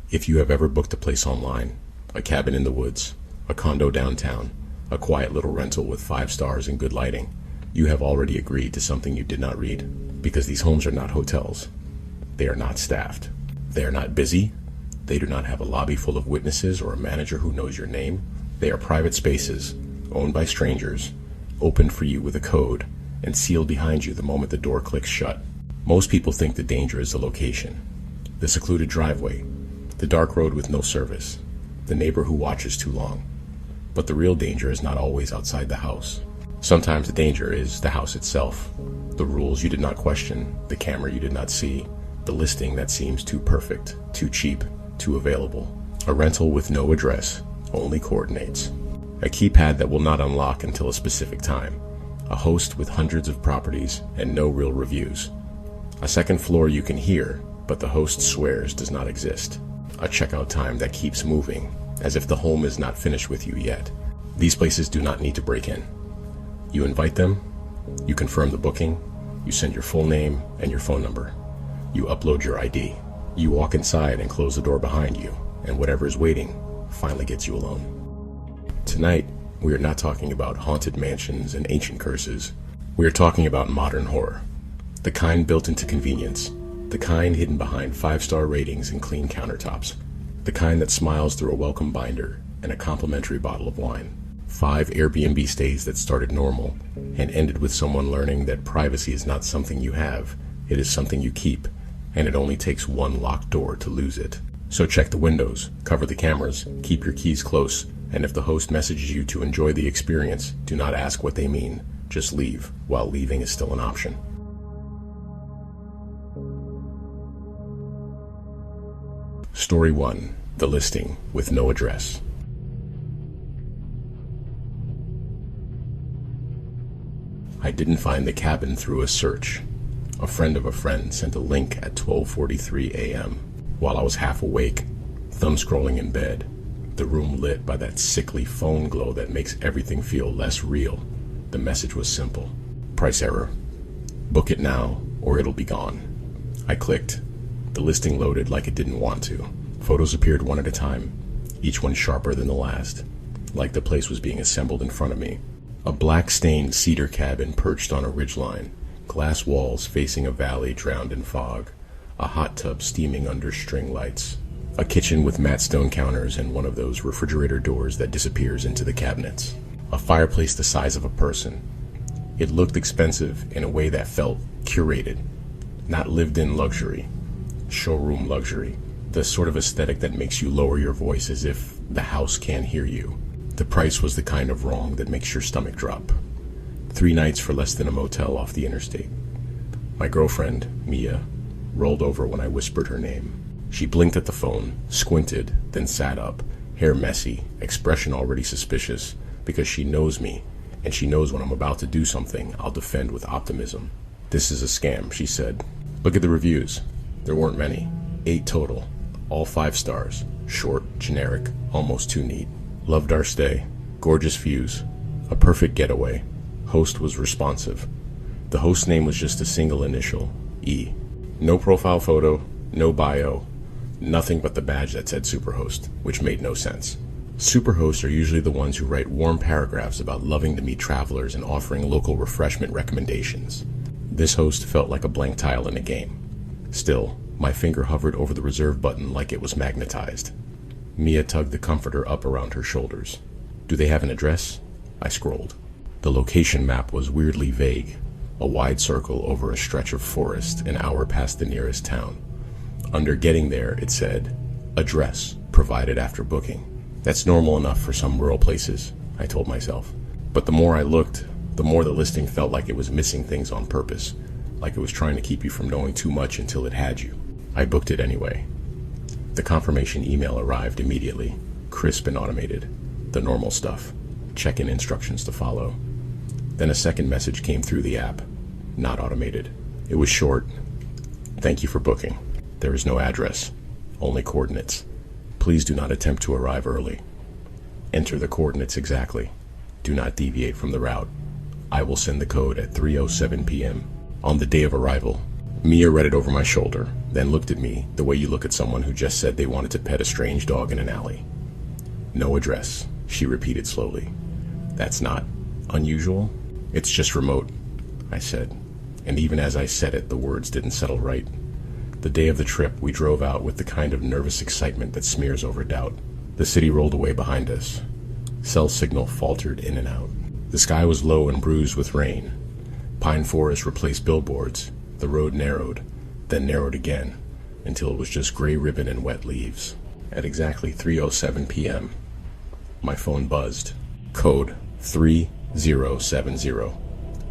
If you have ever booked a place online, a cabin in the woods, a condo downtown, a quiet little rental with 5 stars and good lighting, you have already agreed to something you did not read, because these homes are not hotels. They are not staffed. They are not busy. They do not have a lobby full of witnesses or a manager who knows your name. They are private spaces, owned by strangers, opened for you with a code, and sealed behind you the moment the door clicks shut. Most people think the danger is the location, the secluded driveway, the dark road with no service, the neighbor who watches too long. But the real danger is not always outside the house. Sometimes the danger is the house itself, the rules you did not question, the camera you did not see, the listing that seems too perfect, too cheap, too available, a rental with no address, only coordinates, a keypad that will not unlock until a specific time, a host with hundreds of properties and no real reviews, a second floor you can hear, but the host swears does not exist, a checkout time that keeps moving, as if the home is not finished with you yet. These places do not need to break in. You invite them, you confirm the booking, you send your full name and your phone number. You upload your ID. You walk inside and close the door behind you, and whatever is waiting finally gets you alone. Tonight, we are not talking about haunted mansions and ancient curses. We are talking about modern horror. The kind built into convenience. The kind hidden behind 5-star ratings and clean countertops. The kind that smiles through a welcome binder and a complimentary bottle of wine. 5 Airbnb stays that started normal and ended with someone learning that privacy is not something you have, it is something you keep, and it only takes one locked door to lose it. So check the windows, cover the cameras, keep your keys close, and if the host messages you to enjoy the experience, do not ask what they mean. Just leave, while leaving is still an option. Story 1. The listing with no address. I didn't find the cabin through a search. A friend of a friend sent a link at 12:43 a.m. while I was half awake, thumb scrolling in bed, the room lit by that sickly phone glow that makes everything feel less real. The message was simple. Price error. Book it now or it'll be gone. I clicked. The listing loaded like it didn't want to. Photos appeared one at a time, each one sharper than the last, like the place was being assembled in front of me. A black-stained cedar cabin perched on a ridgeline, glass walls facing a valley drowned in fog, a hot tub steaming under string lights, a kitchen with matte stone counters and one of those refrigerator doors that disappears into the cabinets, a fireplace the size of a person. It looked expensive in a way that felt curated, not lived-in luxury, showroom luxury, the sort of aesthetic that makes you lower your voice as if the house can't hear you. The price was the kind of wrong that makes your stomach drop. 3 nights for less than a motel off the interstate. My girlfriend, Mia, rolled over when I whispered her name. She blinked at the phone, squinted, then sat up, hair messy, expression already suspicious, because she knows me, and she knows when I'm about to do something, I'll defend with optimism. This is a scam, she said. Look at the reviews. There weren't many. 8 total. All 5 stars. Short, generic, almost too neat. Loved our stay. Gorgeous views. A perfect getaway. Host was responsive. The host name was just a single initial, E. No profile photo, no bio, nothing but the badge that said Superhost, which made no sense. Superhosts are usually the ones who write warm paragraphs about loving to meet travelers and offering local refreshment recommendations. This host felt like a blank tile in a game. Still, my finger hovered over the reserve button like it was magnetized. Mia tugged the comforter up around her shoulders. Do they have an address? I scrolled. The location map was weirdly vague, a wide circle over a stretch of forest an hour past the nearest town. Under getting there, it said, address provided after booking. That's normal enough for some rural places, I told myself. But the more I looked, the more the listing felt like it was missing things on purpose, like it was trying to keep you from knowing too much until it had you. I booked it anyway. The confirmation email arrived immediately, crisp and automated. The normal stuff. Check-in instructions to follow. Then a second message came through the app. Not automated. It was short. Thank you for booking. There is no address. Only coordinates. Please do not attempt to arrive early. Enter the coordinates exactly. Do not deviate from the route. I will send the code at 3:07 p.m. On the day of arrival, Mia read it over my shoulder, then looked at me the way you look at someone who just said they wanted to pet a strange dog in an alley. No address, she repeated slowly. That's not unusual? It's just remote, I said. And even as I said it, the words didn't settle right. The day of the trip, we drove out with the kind of nervous excitement that smears over doubt. The city rolled away behind us. Cell signal faltered in and out. The sky was low and bruised with rain. Pine forest replaced billboards. The road narrowed, then narrowed again, until it was just gray ribbon and wet leaves. At exactly 3:07 p.m., my phone buzzed. Code 3070.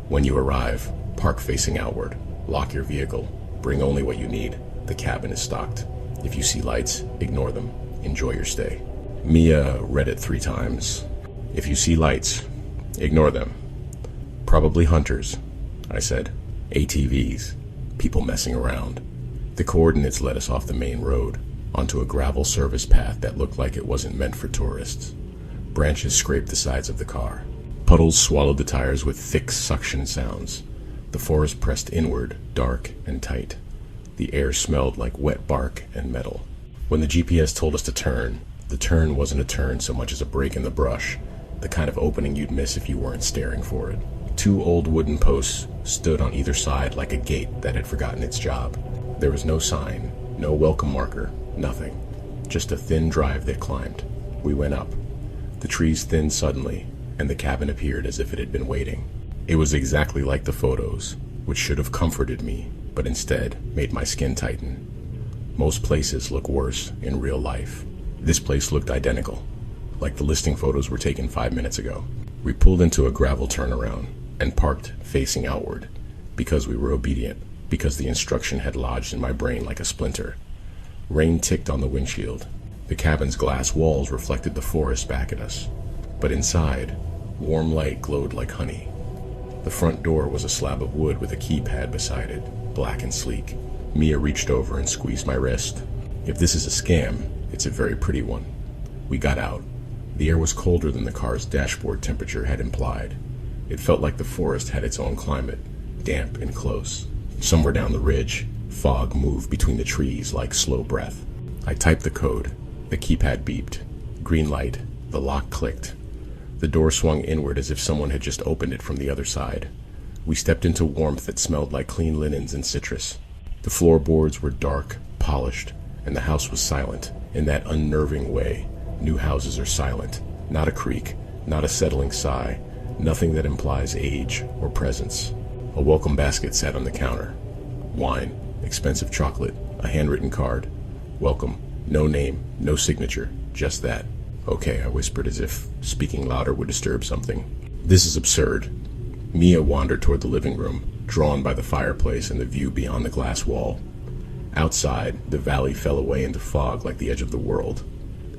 When you arrive, park facing outward. Lock your vehicle. Bring only what you need. The cabin is stocked. If you see lights, ignore them. Enjoy your stay. Mia read it 3 times. If you see lights, ignore them. Probably hunters, I said. ATVs. People messing around. The coordinates led us off the main road, onto a gravel service path that looked like it wasn't meant for tourists. Branches scraped the sides of the car. Puddles swallowed the tires with thick suction sounds. The forest pressed inward, dark and tight. The air smelled like wet bark and metal. When the GPS told us to turn, the turn wasn't a turn so much as a break in the brush, the kind of opening you'd miss if you weren't staring for it. 2 old wooden posts stood on either side like a gate that had forgotten its job. There was no sign, no welcome marker, nothing. Just a thin drive that climbed. We went up. The trees thinned suddenly, and the cabin appeared as if it had been waiting. It was exactly like the photos, which should have comforted me, but instead made my skin tighten. Most places look worse in real life. This place looked identical, like the listing photos were taken 5 minutes ago. We pulled into a gravel turnaround and parked facing outward, because we were obedient, because the instruction had lodged in my brain like a splinter. Rain ticked on the windshield. The cabin's glass walls reflected the forest back at us, but inside, warm light glowed like honey. The front door was a slab of wood with a keypad beside it, black and sleek. Mia reached over and squeezed my wrist. If this is a scam, it's a very pretty one. We got out. The air was colder than the car's dashboard temperature had implied. It felt like the forest had its own climate, damp and close. Somewhere down the ridge, fog moved between the trees like slow breath. I typed the code. The keypad beeped. Green light. The lock clicked. The door swung inward as if someone had just opened it from the other side. We stepped into warmth that smelled like clean linens and citrus. The floorboards were dark, polished, and the house was silent, in that unnerving way. New houses are silent. Not a creak, not a settling sigh, nothing that implies age or presence. A welcome basket sat on the counter. Wine, expensive chocolate, a handwritten card. Welcome. No name, no signature, just that. Okay, I whispered as if speaking louder would disturb something. This is absurd. Mia wandered toward the living room, drawn by the fireplace and the view beyond the glass wall. Outside, the valley fell away into fog like the edge of the world.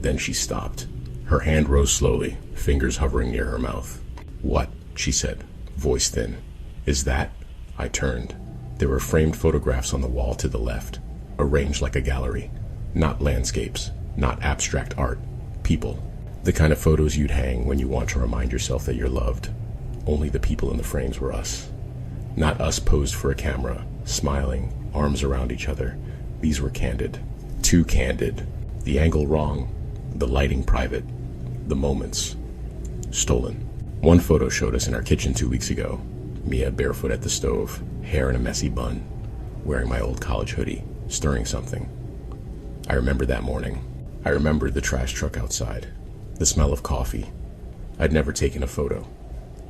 Then she stopped. Her hand rose slowly, fingers hovering near her mouth. What? She said, voice thin. Is that? I turned. There were framed photographs on the wall to the left, arranged like a gallery. Not landscapes, not abstract art. People. The kind of photos you'd hang when you want to remind yourself that you're loved. Only the people in the frames were us. Not us posed for a camera, smiling, arms around each other. These were candid. Too candid. The angle wrong. The lighting private. The moments stolen. One photo showed us in our kitchen 2 weeks ago. Mia barefoot at the stove, hair in a messy bun, wearing my old college hoodie, stirring something. I remember that morning. I remembered the trash truck outside, the smell of coffee. I'd never taken a photo.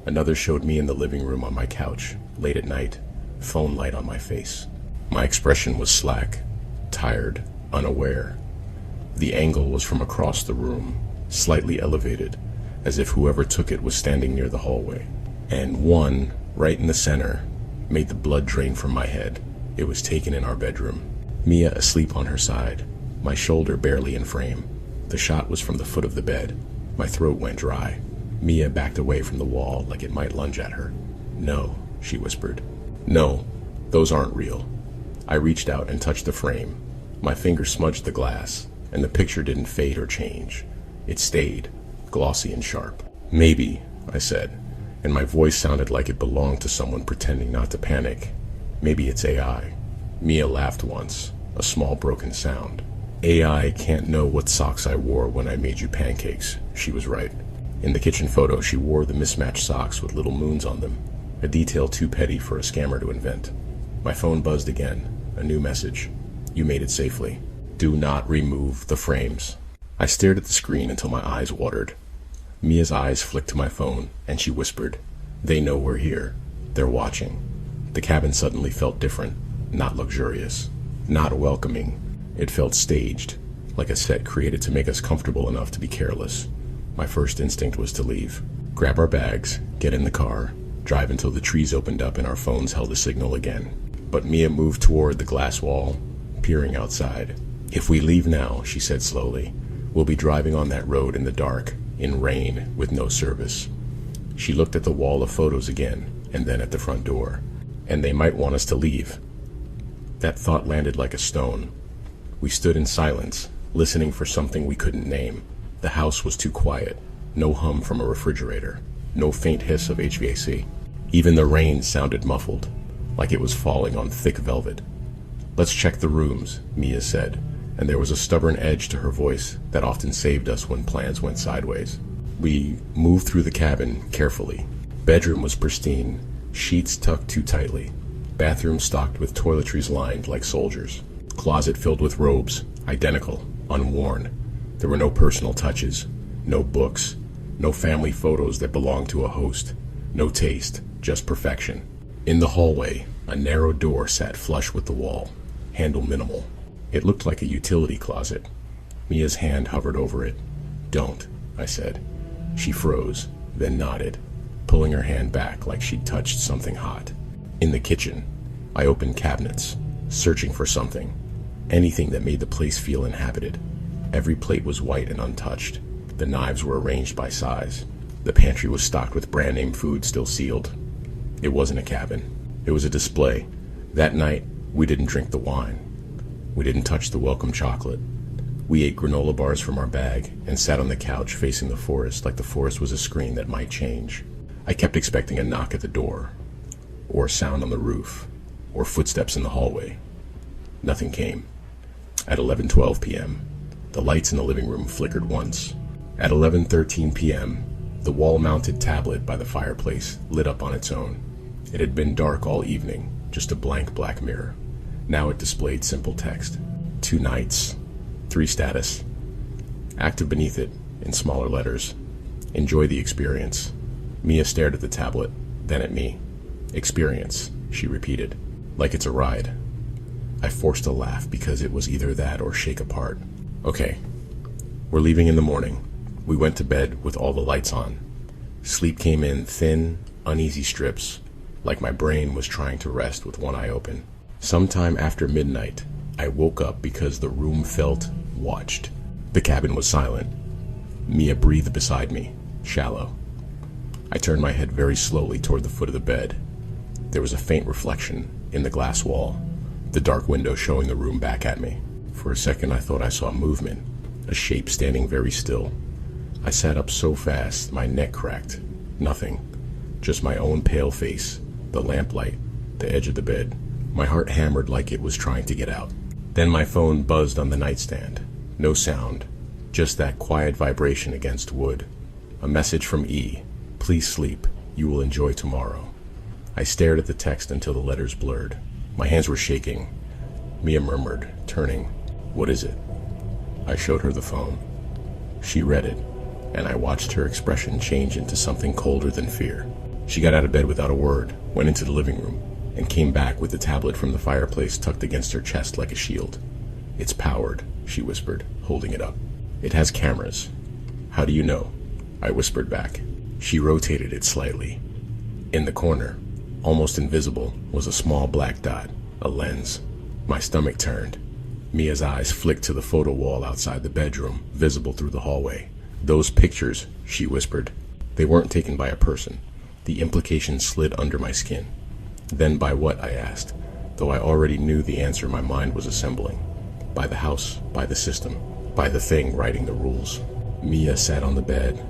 Another showed me in the living room on my couch, late at night, phone light on my face. My expression was slack, tired, unaware. The angle was from across the room, slightly elevated, as if whoever took it was standing near the hallway. And one, right in the center, made the blood drain from my head. It was taken in our bedroom. Mia asleep on her side, my shoulder barely in frame. The shot was from the foot of the bed. My throat went dry. Mia backed away from the wall like it might lunge at her. No, she whispered. No, those aren't real. I reached out and touched the frame. My finger smudged the glass, and the picture didn't fade or change. It stayed, glossy and sharp. Maybe, I said, and my voice sounded like it belonged to someone pretending not to panic. Maybe it's AI. Mia laughed once. a small broken sound. AI can't know what socks I wore when I made you pancakes. She was right. In the kitchen photo, she wore the mismatched socks with little moons on them, a detail too petty for a scammer to invent. My phone buzzed again. A new message. You made it safely. Do not remove the frames. I stared at the screen until my eyes watered. Mia's eyes flicked to my phone, and she whispered, "They know we're here. They're watching." The cabin suddenly felt different, not luxurious, not welcoming. It felt staged, like a set created to make us comfortable enough to be careless. My first instinct was to leave. Grab our bags, get in the car, drive until the trees opened up and our phones held a signal again. But Mia moved toward the glass wall, peering outside. "If we leave now," she said slowly, "we'll be driving on that road in the dark, in rain, with no service." She looked at the wall of photos again, and then at the front door. And they might want us to leave. That thought landed like a stone. We stood in silence, listening for something we couldn't name. The house was too quiet. No hum from a refrigerator. No faint hiss of HVAC. Even the rain sounded muffled, like it was falling on thick velvet. "Let's check the rooms," Mia said, and there was a stubborn edge to her voice that often saved us when plans went sideways. We moved through the cabin carefully. Bedroom was pristine, sheets tucked too tightly. Bathroom stocked with toiletries lined like soldiers. Closet filled with robes, identical, unworn. There were no personal touches, no books, no family photos that belonged to a host. No taste, just perfection. In the hallway, a narrow door sat flush with the wall, handle minimal. It looked like a utility closet. Mia's hand hovered over it. "Don't," I said. She froze, then nodded, pulling her hand back like she'd touched something hot. In the kitchen, I opened cabinets, searching for something. Anything that made the place feel inhabited. Every plate was white and untouched. The knives were arranged by size. The pantry was stocked with brand-name food still sealed. It wasn't a cabin. It was a display. That night, we didn't drink the wine. We didn't touch the welcome chocolate. We ate granola bars from our bag and sat on the couch facing the forest like the forest was a screen that might change. I kept expecting a knock at the door, or a sound on the roof, or footsteps in the hallway. Nothing came. At 11:12 p.m., the lights in the living room flickered once. At 11:13 p.m., the wall-mounted tablet by the fireplace lit up on its own. It had been dark all evening, just a blank black mirror. Now it displayed simple text. 2 nights, 3 status. Active beneath it, in smaller letters. Enjoy the experience. Mia stared at the tablet, then at me. Experience, she repeated, like it's a ride. I forced a laugh because it was either that or shake apart. Okay, we're leaving in the morning. We went to bed with all the lights on. Sleep came in thin, uneasy strips, like my brain was trying to rest with one eye open. Sometime after midnight, I woke up because the room felt watched. The cabin was silent. Mia breathed beside me, shallow. I turned my head very slowly toward the foot of the bed. There was a faint reflection in the glass wall, the dark window showing the room back at me. For a second I thought I saw movement, a shape standing very still. I sat up so fast my neck cracked. Nothing, just my own pale face, the lamplight, the edge of the bed. My heart hammered like it was trying to get out. Then my phone buzzed on the nightstand. No sound, just that quiet vibration against wood. A message from E. Please sleep. You will enjoy tomorrow. I stared at the text until the letters blurred. My hands were shaking. Mia murmured, turning. What is it? I showed her the phone. She read it, and I watched her expression change into something colder than fear. She got out of bed without a word, went into the living room, and came back with the tablet from the fireplace tucked against her chest like a shield. It's powered, she whispered, holding it up. It has cameras. How do you know? I whispered back. She rotated it slightly. In the corner, almost invisible, was a small black dot, a lens. My stomach turned. Mia's eyes flicked to the photo wall outside the bedroom, visible through the hallway. Those pictures, she whispered. They weren't taken by a person. The implication slid under my skin. Then by what, I asked, though I already knew the answer my mind was assembling. By the house, by the system, by the thing writing the rules. Mia sat on the bed,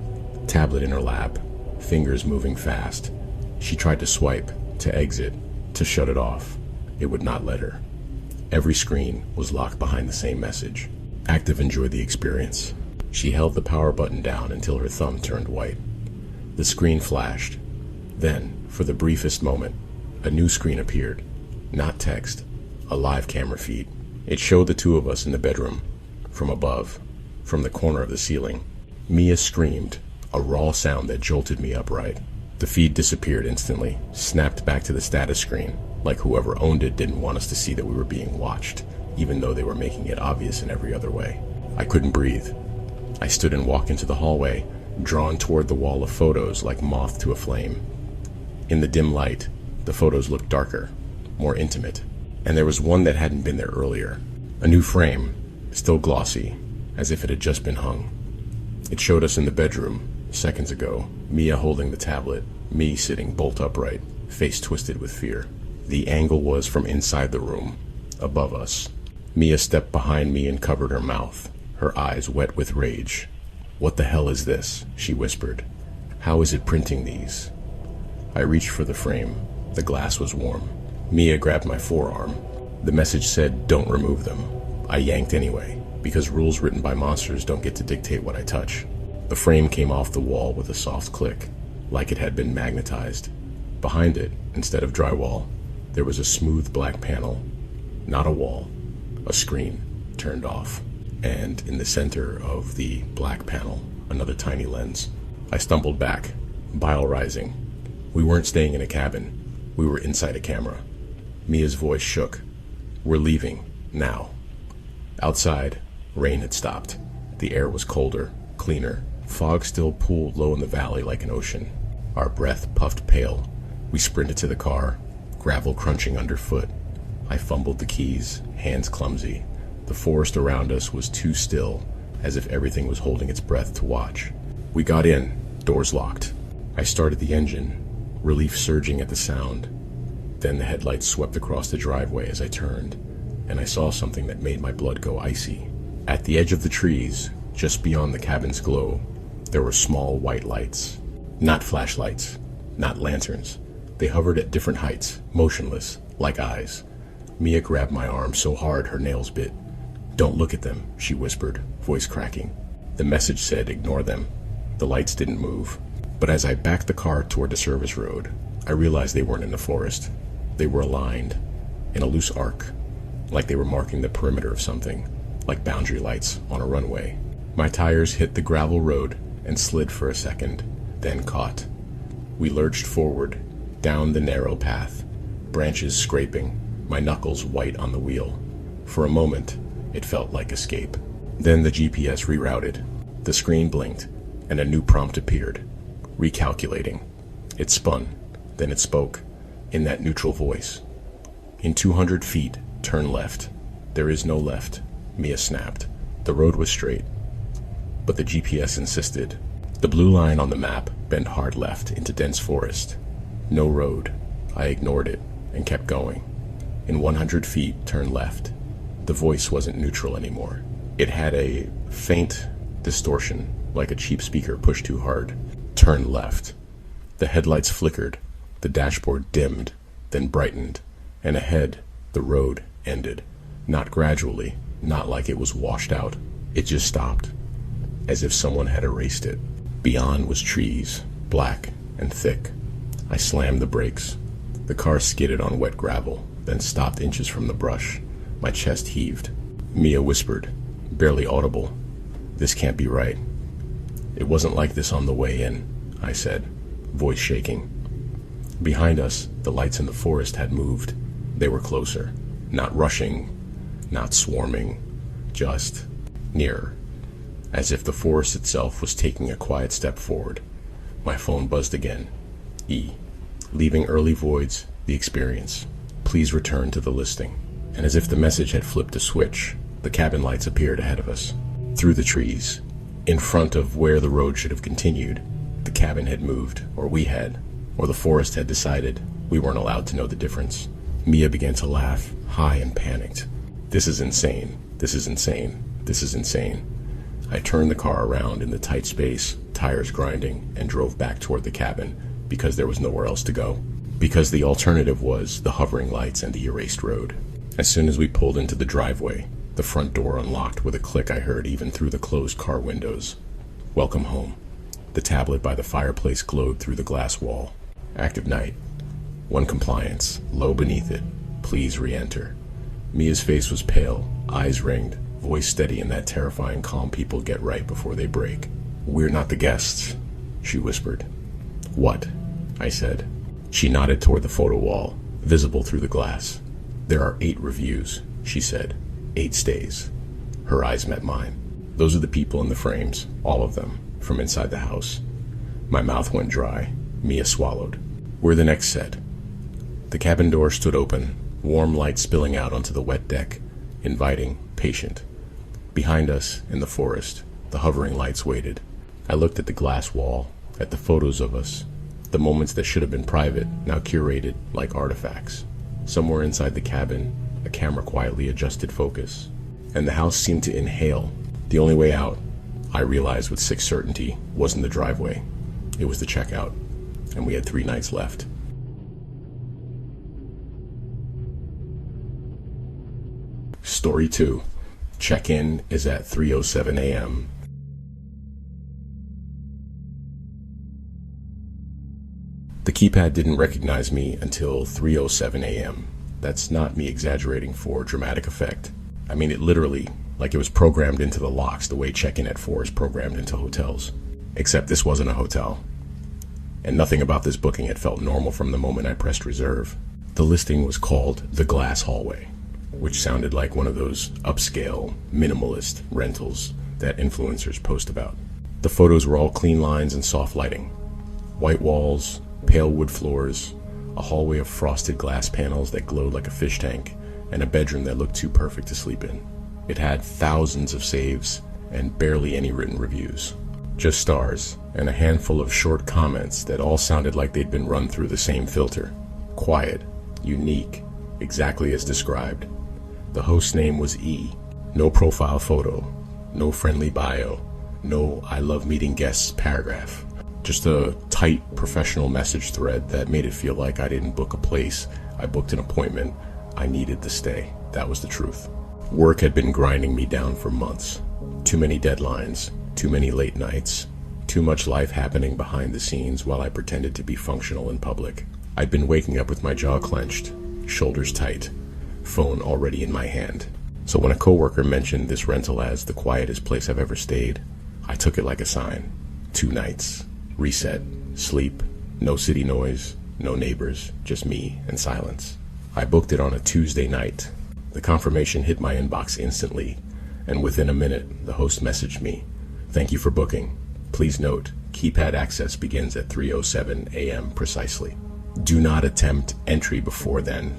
tablet in her lap, fingers moving fast. She tried to swipe, to exit, to shut it off. It would not let her. Every screen was locked behind the same message. Active enjoy the experience. She held the power button down until her thumb turned white. The screen flashed. Then, for the briefest moment, a new screen appeared. Not text, a live camera feed. It showed the two of us in the bedroom, from above, from the corner of the ceiling. Mia screamed, a raw sound that jolted me upright. The feed disappeared instantly, snapped back to the status screen, like whoever owned it didn't want us to see that we were being watched, even though they were making it obvious in every other way. I couldn't breathe. I stood and walked into the hallway, drawn toward the wall of photos like moth to a flame. In the dim light, the photos looked darker, more intimate, and there was one that hadn't been there earlier. A new frame, still glossy, as if it had just been hung. It showed us in the bedroom, seconds ago, Mia holding the tablet, me sitting bolt upright, face twisted with fear. The angle was from inside the room, above us. Mia stepped behind me and covered her mouth, her eyes wet with rage. "What the hell is this?" she whispered. "How is it printing these?" I reached for the frame. The glass was warm. Mia grabbed my forearm. The message said, "Don't remove them." I yanked anyway, because rules written by monsters don't get to dictate what I touch. The frame came off the wall with a soft click, like it had been magnetized. Behind it, instead of drywall, there was a smooth black panel. Not a wall, a screen, turned off. And in the center of the black panel, another tiny lens. I stumbled back, bile rising. We weren't staying in a cabin. We were inside a camera. Mia's voice shook. "We're leaving, now." Outside, rain had stopped. The air was colder, cleaner. Fog still pooled low in the valley like an ocean. Our breath puffed pale. We sprinted to the car, gravel crunching underfoot. I fumbled the keys, hands clumsy. The forest around us was too still, as if everything was holding its breath to watch. We got in, doors locked. I started the engine, relief surging at the sound. Then the headlights swept across the driveway as I turned, and I saw something that made my blood go icy. At the edge of the trees, just beyond the cabin's glow, there were small white lights. Not flashlights, not lanterns. They hovered at different heights, motionless, like eyes. Mia grabbed my arm so hard her nails bit. "Don't look at them," she whispered, voice cracking. The message said, "Ignore them." The lights didn't move. But as I backed the car toward the service road, I realized they weren't in the forest. They were aligned, in a loose arc, like they were marking the perimeter of something, like boundary lights on a runway. My tires hit the gravel road and slid for a second, then caught. We lurched forward, down the narrow path, branches scraping, my knuckles white on the wheel. For a moment, it felt like escape. Then the GPS rerouted. The screen blinked, and a new prompt appeared. Recalculating. It spun, then it spoke, in that neutral voice. "In 200 feet, turn left." "There is no left," Mia snapped. The road was straight, but the GPS insisted. The blue line on the map bent hard left into dense forest. No road. I ignored it and kept going. "In 100 feet, turn left." The voice wasn't neutral anymore. It had a faint distortion, like a cheap speaker pushed too hard. "Turn left." The headlights flickered, the dashboard dimmed, then brightened, and ahead, the road ended. Not gradually, not like it was washed out. It just stopped, as if someone had erased it. Beyond was trees, black and thick. I slammed the brakes. The car skidded on wet gravel, then stopped inches from the brush. My chest heaved. Mia whispered, barely audible, "This can't be right." "It wasn't like this on the way in," I said, voice shaking. Behind us, the lights in the forest had moved. They were closer, not rushing, not swarming, just nearer, as if the forest itself was taking a quiet step forward. My phone buzzed again. Leaving early voids, the experience. Please return to the listing. And as if the message had flipped a switch, the cabin lights appeared ahead of us. Through the trees, in front of where the road should have continued, the cabin had moved, or we had, or the forest had decided. We weren't allowed to know the difference. Mia began to laugh, high and panicked. "This is insane. This is insane. This is insane." I turned the car around in the tight space, tires grinding, and drove back toward the cabin, because there was nowhere else to go. Because the alternative was the hovering lights and the erased road. As soon as we pulled into the driveway, the front door unlocked with a click I heard even through the closed car windows. Welcome home. The tablet by the fireplace glowed through the glass wall. Active night. One compliance, low beneath it. Please re-enter. Mia's face was pale, eyes ringed, voice steady in that terrifying calm people get right before they break. We're not the guests, she whispered. What? I said. She nodded toward the photo wall, visible through the glass. There are 8 reviews, she said. 8 stays. Her eyes met mine. Those are the people in the frames, all of them, from inside the house. My mouth went dry. Mia swallowed. We're the next set. The cabin door stood open, warm light spilling out onto the wet deck, inviting, patient. Behind us, in the forest, the hovering lights waited. I looked at the glass wall, at the photos of us, the moments that should have been private, now curated like artifacts. Somewhere inside the cabin, a camera quietly adjusted focus, and the house seemed to inhale. The only way out, I realized with sick certainty, wasn't the driveway. It was the checkout, and we had 3 nights left. Story 2. Check-in is at 3:07 a.m. The keypad didn't recognize me until 3:07 a.m. That's not me exaggerating for dramatic effect. I mean it literally, like it was programmed into the locks the way check-in at 4 is programmed into hotels. Except this wasn't a hotel. And nothing about this booking had felt normal from the moment I pressed reserve. The listing was called The Glass Hallway, which sounded like one of those upscale, minimalist rentals that influencers post about. The photos were all clean lines and soft lighting. White walls, pale wood floors, a hallway of frosted glass panels that glowed like a fish tank, and a bedroom that looked too perfect to sleep in. It had thousands of saves and barely any written reviews. Just stars and a handful of short comments that all sounded like they'd been run through the same filter. Quiet, unique, exactly as described. The host's name was E. No profile photo, no friendly bio, no I love meeting guests paragraph. Just a tight professional message thread that made it feel like I didn't book a place, I booked an appointment, I needed to stay. That was the truth. Work had been grinding me down for months. Too many deadlines, too many late nights, too much life happening behind the scenes while I pretended to be functional in public. I'd been waking up with my jaw clenched, shoulders tight, phone already in my hand. So when a coworker mentioned this rental as the quietest place I've ever stayed, I took it like a sign. 2 nights. Reset, sleep, no city noise, no neighbors, just me and silence. I booked it on a Tuesday night. The confirmation hit my inbox instantly, and within a minute, the host messaged me. Thank you for booking. Please note, keypad access begins at 3:07 a.m. precisely. Do not attempt entry before then.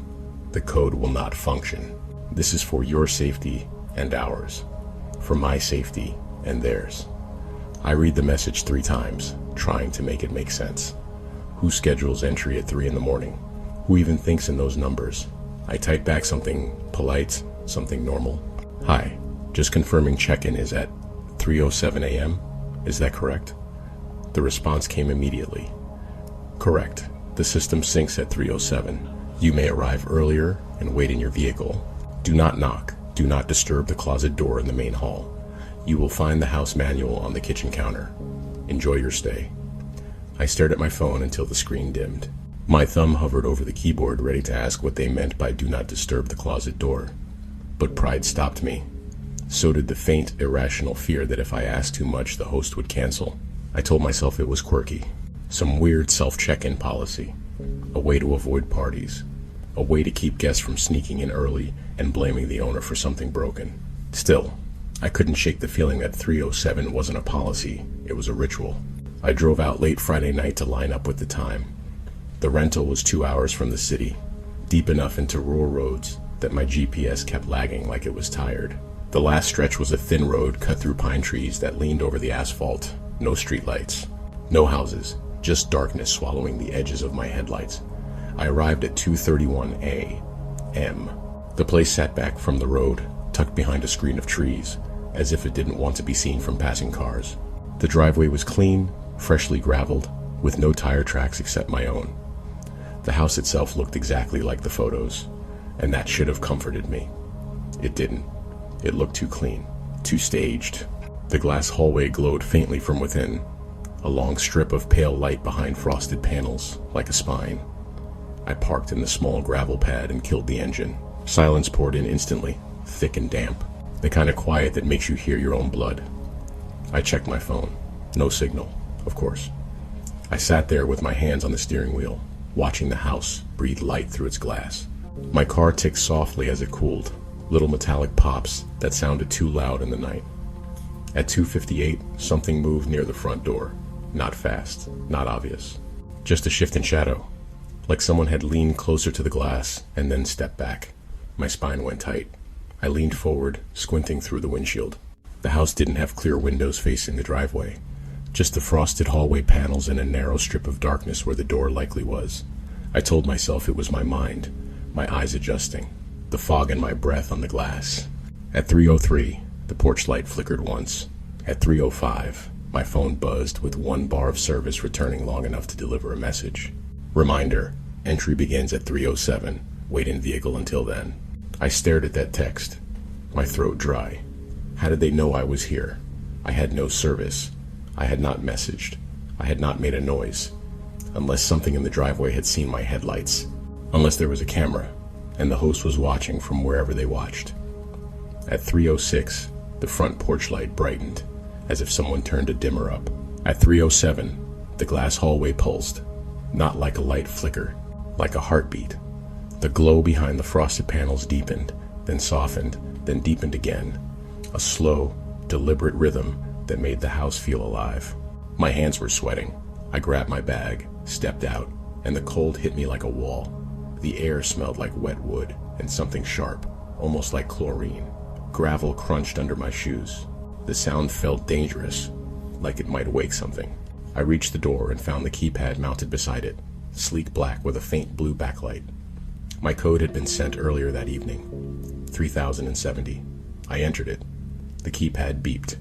The code will not function. This is for your safety and ours. For my safety and theirs. I read the message 3 times, trying to make it make sense. Who schedules entry at 3 in the morning? Who even thinks in those numbers? I type back something polite, something normal. Hi, just confirming check-in is at 3:07 a.m. Is that correct? The response came immediately. Correct. The system syncs at 3:07. You may arrive earlier and wait in your vehicle. Do not knock. Do not disturb the closet door in the main hall. You will find the house manual on the kitchen counter. Enjoy your stay. I stared at my phone until the screen dimmed. My thumb hovered over the keyboard, ready to ask what they meant by do not disturb the closet door. But pride stopped me. So did the faint, irrational fear that if I asked too much, the host would cancel. I told myself it was quirky. Some weird self-check-in policy. A way to avoid parties. A way to keep guests from sneaking in early and blaming the owner for something broken. Still, I couldn't shake the feeling that 3:07 wasn't a policy, it was a ritual. I drove out late Friday night to line up with the time. The rental was 2 hours from the city, deep enough into rural roads that my GPS kept lagging like it was tired. The last stretch was a thin road cut through pine trees that leaned over the asphalt. No streetlights, no houses, just darkness swallowing the edges of my headlights. I arrived at 2:31 a.m. The place sat back from the road, tucked behind a screen of trees, as if it didn't want to be seen from passing cars. The driveway was clean, freshly graveled, with no tire tracks except my own. The house itself looked exactly like the photos. and that should have comforted me. It didn't. It looked too clean, too staged. The glass hallway glowed faintly from within, a long strip of pale light behind frosted panels, like a spine. I parked in the small gravel pad and killed the engine. Silence poured in instantly, thick and damp, the kind of quiet that makes you hear your own blood. I checked my phone. No signal, of course. I sat there with my hands on the steering wheel, watching the house breathe light through its glass. My car ticked softly as it cooled, little metallic pops that sounded too loud in the night. At 2:58, something moved near the front door. Not fast, not obvious. Just a shift in shadow, like someone had leaned closer to the glass and then stepped back. My spine went tight. I leaned forward, squinting through the windshield. The house didn't have clear windows facing the driveway, just the frosted hallway panels and a narrow strip of darkness where the door likely was. I told myself it was my mind, my eyes adjusting, the fog in my breath on the glass. At 3:03, the porch light flickered once. At 3:05, my phone buzzed with one bar of service returning long enough to deliver a message. Reminder, entry begins at 3:07. Wait in vehicle until then. I stared at that text, my throat dry. How did they know I was here? I had no service. I had not messaged. I had not made a noise. Unless something in the driveway had seen my headlights. Unless there was a camera, and the host was watching from wherever they watched. At 3:06, the front porch light brightened, as if someone turned a dimmer up. At 3:07, the glass hallway pulsed, not like a light flicker, like a heartbeat. The glow behind the frosted panels deepened, then softened, then deepened again. A slow, deliberate rhythm that made the house feel alive. My hands were sweating. I grabbed my bag, stepped out, and the cold hit me like a wall. The air smelled like wet wood and something sharp, almost like chlorine. Gravel crunched under my shoes. The sound felt dangerous, like it might wake something. I reached the door and found the keypad mounted beside it, sleek black with a faint blue backlight. My code had been sent earlier that evening, 3070. I entered it. The keypad beeped.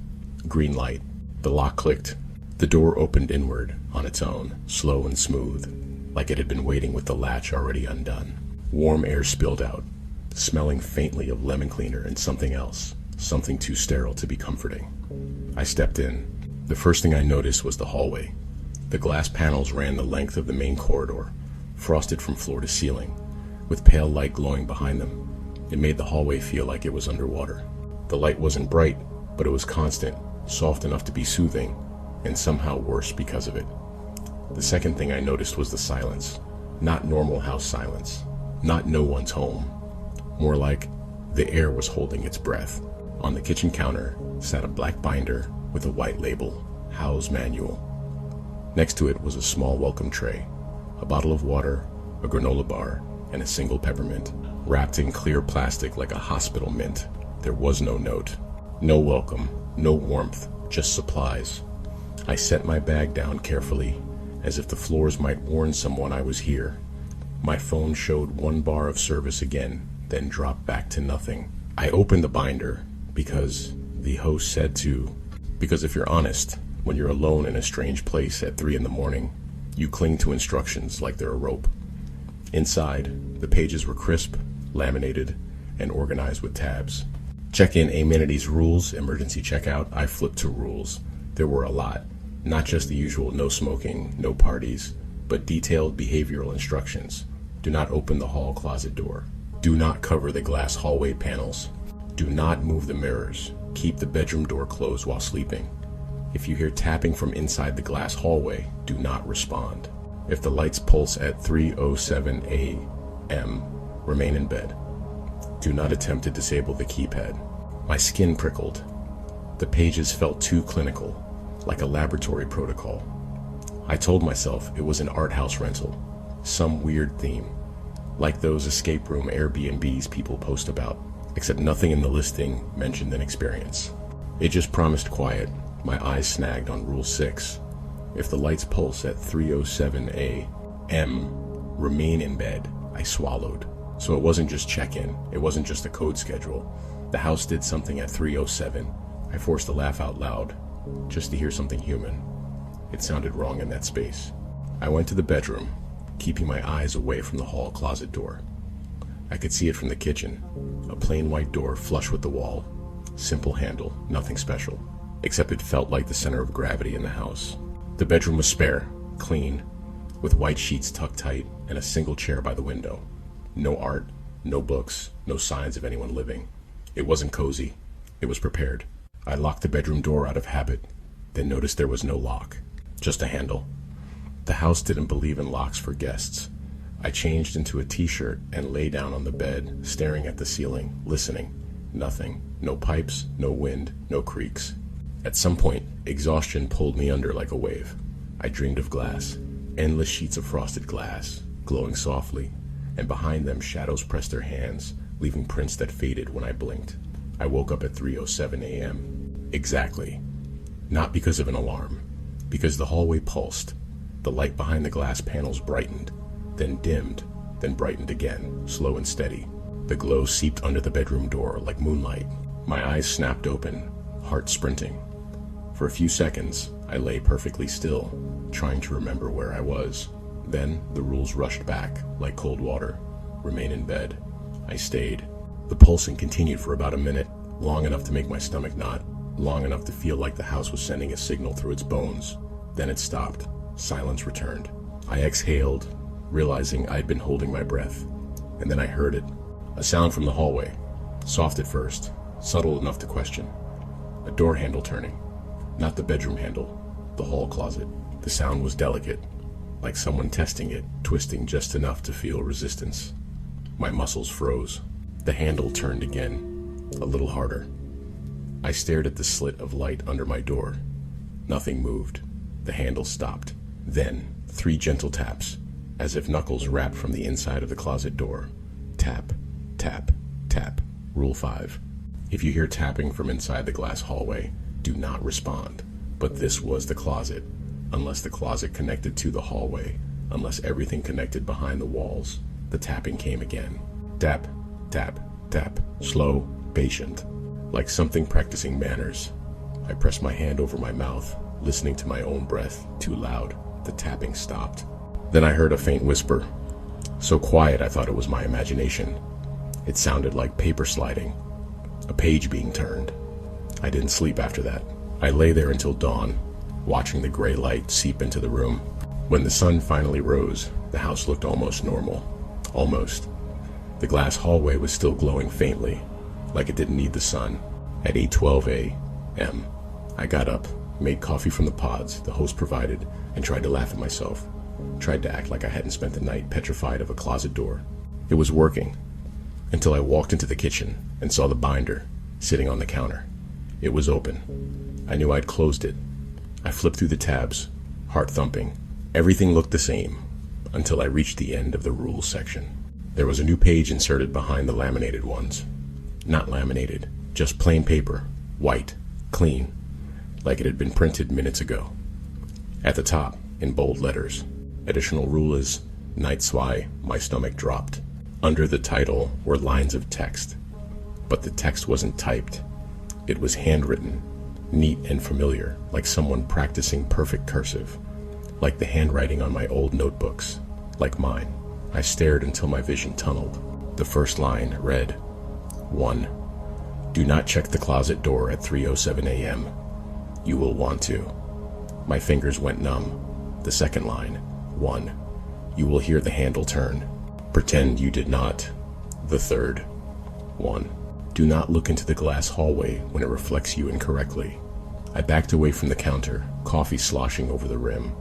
Green light. The lock clicked. The door opened inward on its own, slow and smooth, like it had been waiting with the latch already undone. Warm air spilled out, smelling faintly of lemon cleaner and something else, something too sterile to be comforting. I stepped in. The first thing I noticed was the hallway. The glass panels ran the length of the main corridor, frosted from floor to ceiling, with pale light glowing behind them. It made the hallway feel like it was underwater. The light wasn't bright, but it was constant, soft enough to be soothing, and somehow worse because of it. The second thing I noticed was the silence. Not normal house silence. Not no one's home. More like the air was holding its breath. On the kitchen counter sat a black binder with a white label, House Manual. Next to it was a small welcome tray, a bottle of water, a granola bar, and a single peppermint, wrapped in clear plastic like a hospital mint. There was no note. No welcome, no warmth, just supplies. I set my bag down carefully, as if the floors might warn someone I was here. My phone showed one bar of service again, then dropped back to nothing. I opened the binder, because the host said to. Because if you're honest, when you're alone in a strange place at 3 a.m, you cling to instructions like they're a rope. Inside, the pages were crisp, laminated, and organized with tabs. Check-in amenities rules, emergency checkout. I flipped to rules. There were a lot. Not just the usual no smoking, no parties, but detailed behavioral instructions. Do not open the hall closet door. Do not cover the glass hallway panels. Do not move the mirrors. Keep the bedroom door closed while sleeping. If you hear tapping from inside the glass hallway, do not respond. If the lights pulse at 3:07 a.m., remain in bed. Do not attempt to disable the keypad. My skin prickled. The pages felt too clinical, like a laboratory protocol. I told myself it was an art house rental, some weird theme, like those escape room Airbnbs people post about, except nothing in the listing mentioned an experience. It just promised quiet. My eyes snagged on Rule 6. If the lights pulse at 3:07 a.m., remain in bed. I swallowed. So it wasn't just check-in. It wasn't just a code schedule. The house did something at 3:07. I forced a laugh out loud, just to hear something human. It sounded wrong in that space. I went to the bedroom, keeping my eyes away from the hall closet door. I could see it from the kitchen. A plain white door flush with the wall. Simple handle, nothing special. Except it felt like the center of gravity in the house. The bedroom was spare, clean, with white sheets tucked tight and a single chair by the window. No art, no books, no signs of anyone living. It wasn't cozy. It was prepared. I locked the bedroom door out of habit, then noticed there was no lock, just a handle. The house didn't believe in locks for guests. I changed into a t-shirt and lay down on the bed, staring at the ceiling, listening. Nothing. No pipes, no wind, no creaks. At some point, exhaustion pulled me under like a wave. I dreamed of glass, endless sheets of frosted glass, glowing softly, and behind them shadows pressed their hands, leaving prints that faded when I blinked. I woke up at 3:07 a.m. Exactly. Not because of an alarm, because the hallway pulsed. The light behind the glass panels brightened, then dimmed, then brightened again, slow and steady. The glow seeped under the bedroom door like moonlight. My eyes snapped open, heart sprinting. For a few seconds, I lay perfectly still, trying to remember where I was. Then the rules rushed back, like cold water. Remain in bed. I stayed. The pulsing continued for about a minute, long enough to make my stomach knot, long enough to feel like the house was sending a signal through its bones. Then it stopped. Silence returned. I exhaled, realizing I'd been holding my breath. And then I heard it. A sound from the hallway. Soft at first, subtle enough to question. A door handle turning. Not the bedroom handle, the hall closet. The sound was delicate, like someone testing it, twisting just enough to feel resistance. My muscles froze. The handle turned again, a little harder. I stared at the slit of light under my door. Nothing moved. The handle stopped. Then, 3 gentle taps, as if knuckles rapped from the inside of the closet door. Tap, tap, tap. Rule 5. If you hear tapping from inside the glass hallway, do not respond. But this was the closet. Unless the closet connected to the hallway, unless everything connected behind the walls. The tapping came again. Tap, tap, tap. Slow, patient. Like something practicing manners. I pressed my hand over my mouth, listening to my own breath, too loud. The tapping stopped. Then I heard a faint whisper. So quiet I thought it was my imagination. It sounded like paper sliding. A page being turned. I didn't sleep after that. I lay there until dawn, watching the gray light seep into the room. When the sun finally rose, the house looked almost normal. Almost. The glass hallway was still glowing faintly, like it didn't need the sun. At 8:12 a.m., I got up, made coffee from the pods the host provided, and tried to laugh at myself. Tried to act like I hadn't spent the night petrified of a closet door. It was working, until I walked into the kitchen and saw the binder sitting on the counter. It was open. I knew I'd closed it. I flipped through the tabs, heart thumping. Everything looked the same, until I reached the end of the rules section. There was a new page inserted behind the laminated ones. Not laminated, just plain paper, white, clean, like it had been printed minutes ago. At the top, in bold letters, additional rule is, nights why my stomach dropped. Under the title were lines of text, but the text wasn't typed. It was handwritten, neat and familiar, like someone practicing perfect cursive, like the handwriting on my old notebooks, like mine. I stared until my vision tunneled. The first line read, 1. Do not check the closet door at 3:07 a.m. You will want to. My fingers went numb. The second line, 1. You will hear the handle turn. Pretend you did not. The third, 1. Do not look into the glass hallway when it reflects you incorrectly. I backed away from the counter, coffee sloshing over the rim.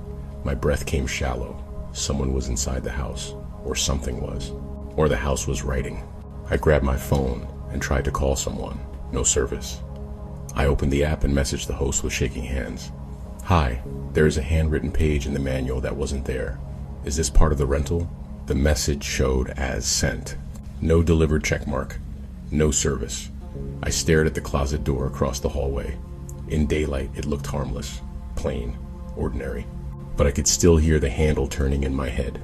My breath came shallow. Someone was inside the house, or something was, or the house was writing. I grabbed my phone and tried to call someone. No service. I opened the app and messaged the host with shaking hands. Hi, there is a handwritten page in the manual that wasn't there. Is this part of the rental? The message showed as sent. No delivered checkmark. No service. I stared at the closet door across the hallway. In daylight, it looked harmless, plain, ordinary. But I could still hear the handle turning in my head,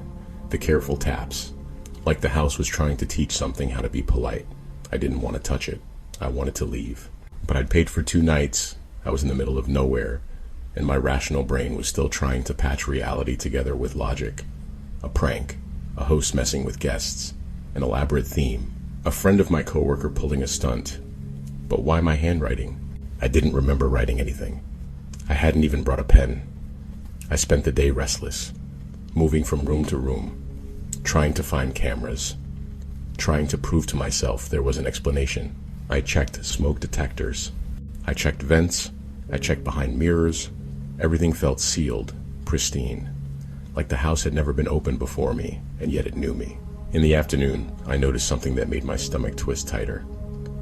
the careful taps, like the house was trying to teach something how to be polite. I didn't want to touch it. I wanted to leave. But I'd paid for 2 nights. I was in the middle of nowhere, and my rational brain was still trying to patch reality together with logic. A prank, a host messing with guests. an elaborate theme, a friend of my coworker pulling a stunt. But why my handwriting? I didn't remember writing anything. I hadn't even brought a pen. I spent the day restless, moving from room to room, trying to find cameras, trying to prove to myself there was an explanation. I checked smoke detectors. I checked vents. I checked behind mirrors. Everything felt sealed, pristine, like the house had never been opened before me, and yet it knew me. In the afternoon, I noticed something that made my stomach twist tighter: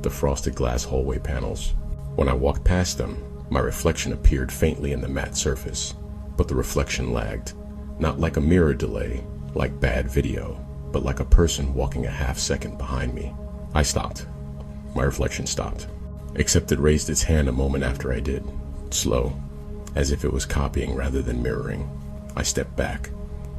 the frosted glass hallway panels. When I walked past them, my reflection appeared faintly in the matte surface, but the reflection lagged, not like a mirror delay, like bad video, but like a person walking a half second behind me. I stopped. My reflection stopped, except it raised its hand a moment after I did, slow, as if it was copying rather than mirroring. I stepped back.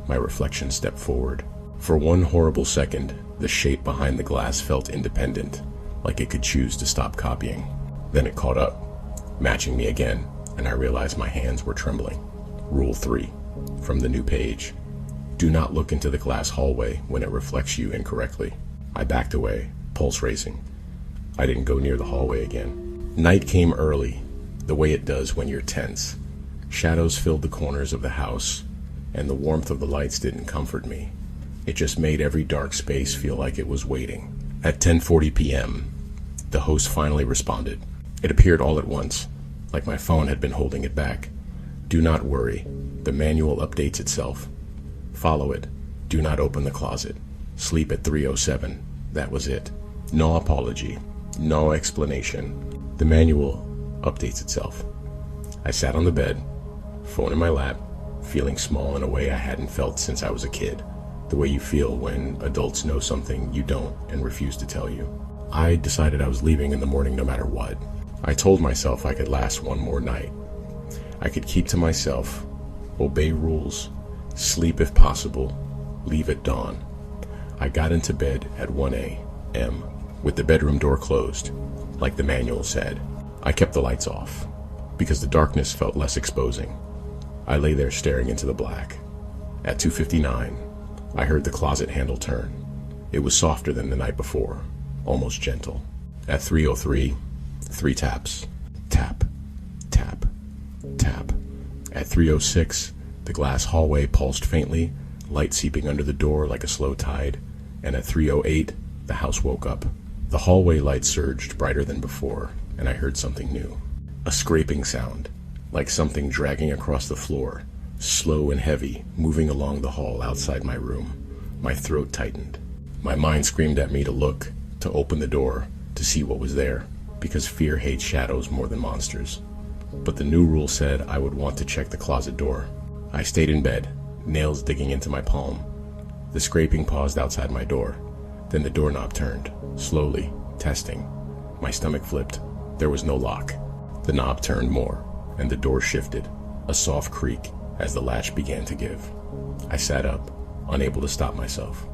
My reflection stepped forward. For one horrible second, the shape behind the glass felt independent, like it could choose to stop copying. Then it caught up, matching me again, and I realized my hands were trembling. Rule 3, from the new page. Do not look into the glass hallway when it reflects you incorrectly. I backed away, pulse racing. I didn't go near the hallway again. Night came early, the way it does when you're tense. Shadows filled the corners of the house, and the warmth of the lights didn't comfort me. It just made every dark space feel like it was waiting. At 10:40 p.m., the host finally responded. It appeared all at once, like my phone had been holding it back. Do not worry. The manual updates itself. Follow it. Do not open the closet. Sleep at 3:07. That was it. No apology. No explanation. The manual updates itself. I sat on the bed, phone in my lap, feeling small in a way I hadn't felt since I was a kid. The way you feel when adults know something you don't and refuse to tell you. I decided I was leaving in the morning no matter what. I told myself I could last one more night. I could keep to myself, obey rules, sleep if possible, leave at dawn. I got into bed at 1 a.m. with the bedroom door closed, like the manual said. I kept the lights off, because the darkness felt less exposing. I lay there staring into the black. At 2:59, I heard the closet handle turn. It was softer than the night before, almost gentle. At 3:03, 3 taps. Tap, tap, tap. At 3:06, the glass hallway pulsed faintly, light seeping under the door like a slow tide. And at 3:08, the house woke up. The hallway light surged brighter than before, and I heard something new. A scraping sound, like something dragging across the floor, slow and heavy, moving along the hall outside my room. My throat tightened. My mind screamed at me to look, to open the door, to see what was there, because fear hates shadows more than monsters. But the new rule said I would want to check the closet door. I stayed in bed, nails digging into my palm. The scraping paused outside my door. Then the doorknob turned, slowly, testing. My stomach flipped. There was no lock. The knob turned more, and the door shifted, a soft creak as the latch began to give. I sat up, unable to stop myself.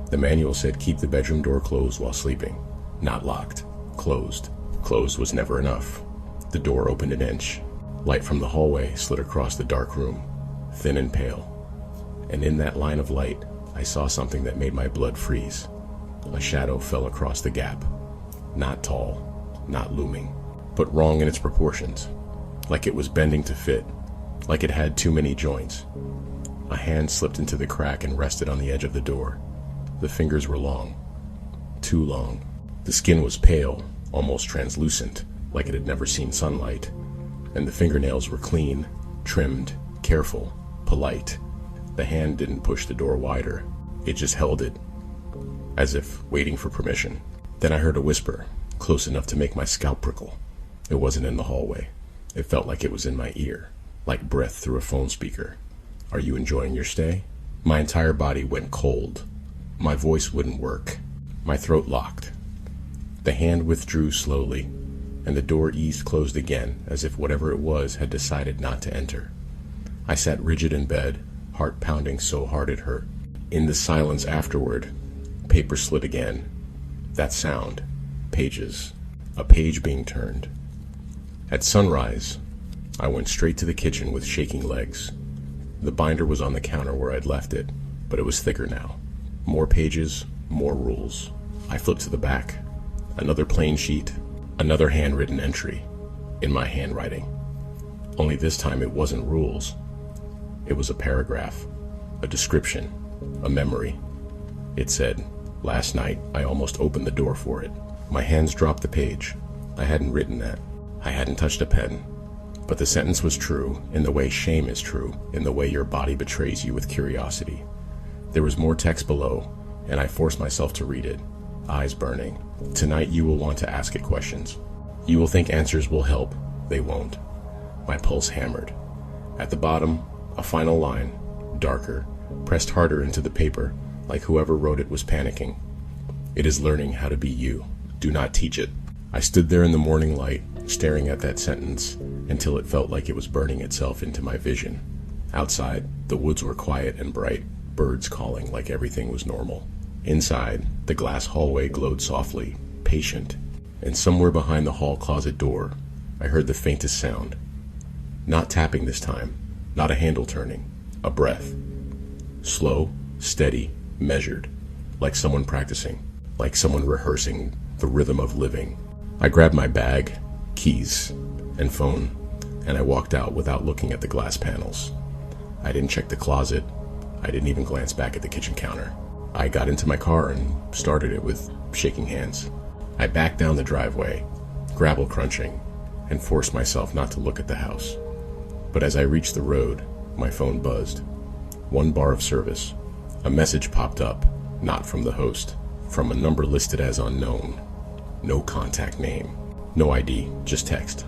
The manual said keep the bedroom door closed while sleeping. Not locked, closed. Closed was never enough. The door opened an inch. Light from the hallway slid across the dark room, thin and pale. And in that line of light, I saw something that made my blood freeze. A shadow fell across the gap. Not tall, not looming, but wrong in its proportions. Like it was bending to fit, like it had too many joints. A hand slipped into the crack and rested on the edge of the door. The fingers were long, too long. The skin was pale, almost translucent, like it had never seen sunlight. And the fingernails were clean, trimmed, careful, polite. The hand didn't push the door wider. It just held it, as if waiting for permission. Then I heard a whisper, close enough to make my scalp prickle. It wasn't in the hallway. It felt like it was in my ear, like breath through a phone speaker. Are you enjoying your stay? My entire body went cold. My voice wouldn't work. My throat locked. The hand withdrew slowly, and the door eased closed again, as if whatever it was had decided not to enter. I sat rigid in bed, heart pounding so hard it hurt. In the silence afterward, paper slid again. That sound. Pages. A page being turned. At sunrise, I went straight to the kitchen with shaking legs. The binder was on the counter where I'd left it, but it was thicker now. More pages, more rules. I flipped to the back. Another plain sheet, another handwritten entry, in my handwriting. Only this time it wasn't rules. It was a paragraph, a description, a memory. It said, "Last night I almost opened the door for it." My hands dropped the page. I hadn't written that. I hadn't touched a pen. But the sentence was true, in the way shame is true, in the way your body betrays you with curiosity. There was more text below, and I forced myself to read it, eyes burning. Tonight you will want to ask it questions. You will think answers will help. They won't. My pulse hammered. At the bottom, a final line, darker, pressed harder into the paper, like whoever wrote it was panicking. "It is learning how to be you. Do not teach it." I stood there in the morning light, staring at that sentence, until it felt like it was burning itself into my vision. Outside, the woods were quiet and bright, birds calling like everything was normal. Inside, the glass hallway glowed softly, patient, and somewhere behind the hall closet door, I heard the faintest sound. Not tapping this time, not a handle turning, a breath. Slow, steady, measured, like someone practicing, like someone rehearsing the rhythm of living. I grabbed my bag, keys, and phone, and I walked out without looking at the glass panels. I didn't check the closet. I didn't even glance back at the kitchen counter. I got into my car and started it with shaking hands. I backed down the driveway, gravel crunching, and forced myself not to look at the house. But as I reached the road, my phone buzzed. One bar of service. A message popped up, not from the host, from a number listed as unknown. No contact name. No ID, just text.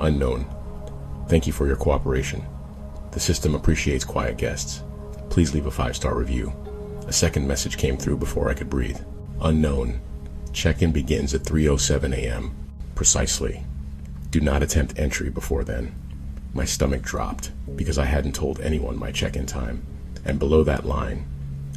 Unknown. Thank you for your cooperation. The system appreciates quiet guests. Please leave a 5-star review. A second message came through before I could breathe. Unknown. Check-in begins at 3:07 a.m. Precisely. Do not attempt entry before then. My stomach dropped because I hadn't told anyone my check-in time. And below that line,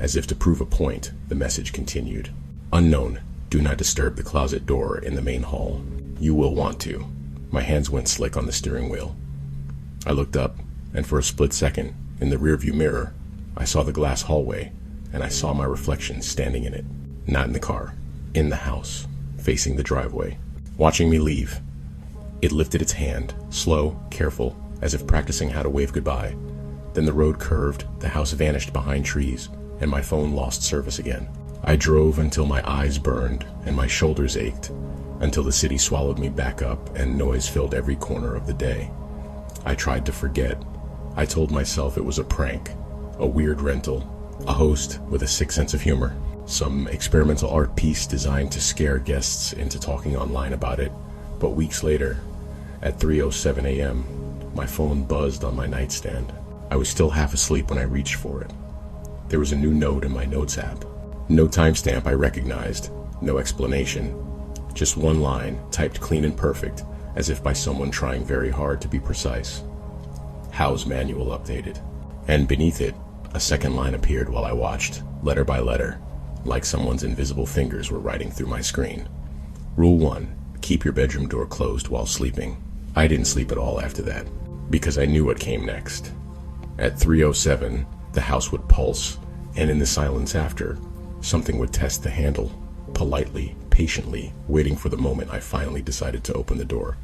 as if to prove a point, the message continued. Unknown. Do not disturb the closet door in the main hall. You will want to. My hands went slick on the steering wheel. I looked up, and for a split second, in the rearview mirror, I saw the glass hallway, and I saw my reflection standing in it. Not in the car, in the house, facing the driveway, watching me leave. It lifted its hand, slow, careful, as if practicing how to wave goodbye. Then the road curved, the house vanished behind trees, and my phone lost service again. I drove until my eyes burned and my shoulders ached, until the city swallowed me back up and noise filled every corner of the day. I tried to forget. I told myself it was a prank, a weird rental, a host with a sick sense of humor, some experimental art piece designed to scare guests into talking online about it. But weeks later, at 3:07 a.m., my phone buzzed on my nightstand. I was still half asleep when I reached for it. There was a new note in my notes app. No timestamp I recognized, no explanation. Just one line, typed clean and perfect, as if by someone trying very hard to be precise. House manual updated. And beneath it, a second line appeared while I watched, letter by letter, like someone's invisible fingers were writing through my screen. Rule 1, keep your bedroom door closed while sleeping. I didn't sleep at all after that, because I knew what came next. At 3:07, the house would pulse, and in the silence after, something would test the handle, politely, patiently, waiting for the moment I finally decided to open the door.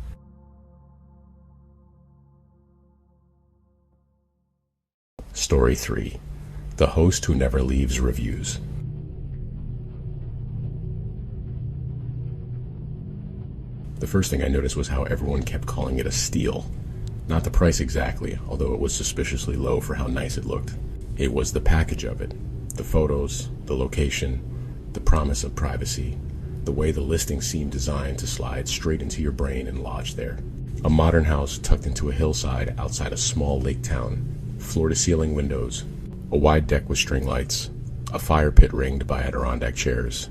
Story 3. The Host Who Never Leaves Reviews. The first thing I noticed was how everyone kept calling it a steal. Not the price exactly, although it was suspiciously low for how nice it looked. It was the package of it. The photos, the location, the promise of privacy, the way the listing seemed designed to slide straight into your brain and lodge there. A modern house tucked into a hillside outside a small lake town, floor-to-ceiling windows, a wide deck with string lights, a fire pit ringed by Adirondack chairs,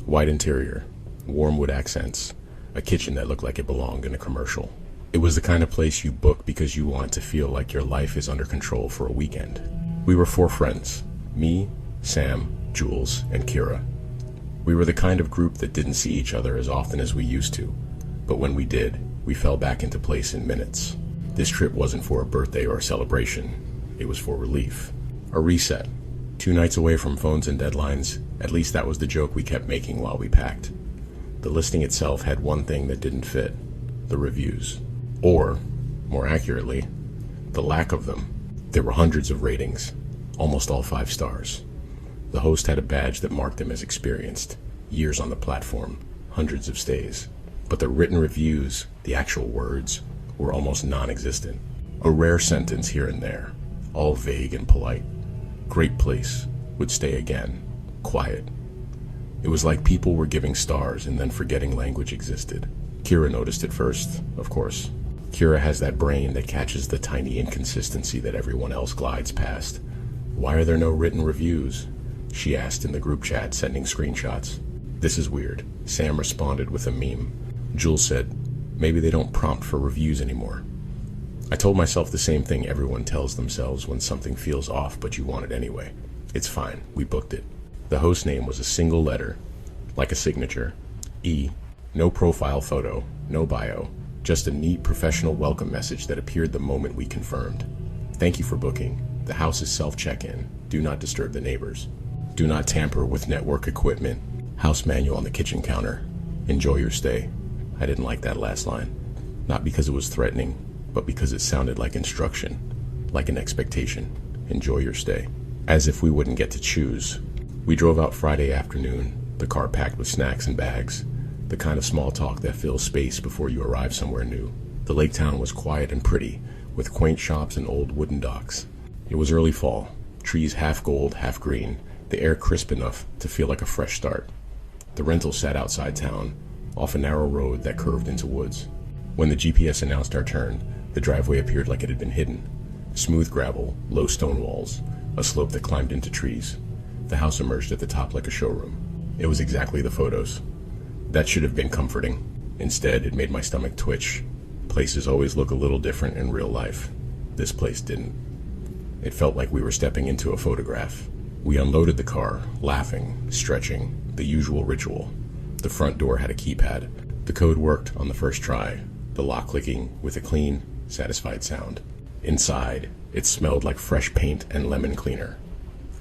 white interior, warm wood accents, a kitchen that looked like it belonged in a commercial. It was the kind of place you book because you want to feel like your life is under control for a weekend. We were 4 friends. Me, Sam, Jules, and Kira. We were the kind of group that didn't see each other as often as we used to, but when we did, we fell back into place in minutes. This trip wasn't for a birthday or a celebration. It was for relief. A reset. 2 nights away from phones and deadlines, at least that was the joke we kept making while we packed. The listing itself had one thing that didn't fit: the reviews. Or, more accurately, the lack of them. There were hundreds of ratings, almost all 5 stars. The host had a badge that marked him as experienced, years on the platform, hundreds of stays. But the written reviews, the actual words, were almost non-existent. A rare sentence here and there, all vague and polite. Great place, would stay again, quiet. It was like people were giving stars and then forgetting language existed. Kira noticed it first, of course. Kira has that brain that catches the tiny inconsistency that everyone else glides past. "Why are there no written reviews?" she asked in the group chat, sending screenshots. "This is weird," Sam responded with a meme. Jules said, "Maybe they don't prompt for reviews anymore." I told myself the same thing everyone tells themselves when something feels off but you want it anyway. It's fine, we booked it. The host name was a single letter, like a signature. E. No profile photo, no bio, just a neat professional welcome message that appeared the moment we confirmed. "Thank you for booking. The house is self-check-in. Do not disturb the neighbors. Do not tamper with network equipment. House manual on the kitchen counter. Enjoy your stay." I didn't like that last line. Not because it was threatening, but because it sounded like instruction, like an expectation. Enjoy your stay. As if we wouldn't get to choose. We drove out Friday afternoon, the car packed with snacks and bags, the kind of small talk that fills space before you arrive somewhere new. The lake town was quiet and pretty, with quaint shops and old wooden docks. It was early fall, trees half gold, half green, the air crisp enough to feel like a fresh start. The rental sat outside town, off a narrow road that curved into woods. When the GPS announced our turn, the driveway appeared like it had been hidden. Smooth gravel, low stone walls, a slope that climbed into trees. The house emerged at the top like a showroom. It was exactly the photos. That should have been comforting. Instead, it made my stomach twitch. Places always look a little different in real life. This place didn't. It felt like we were stepping into a photograph. We unloaded the car, laughing, stretching, the usual ritual. The front door had a keypad. The code worked on the first try, the lock clicking with a clean, satisfied sound. Inside, it smelled like fresh paint and lemon cleaner.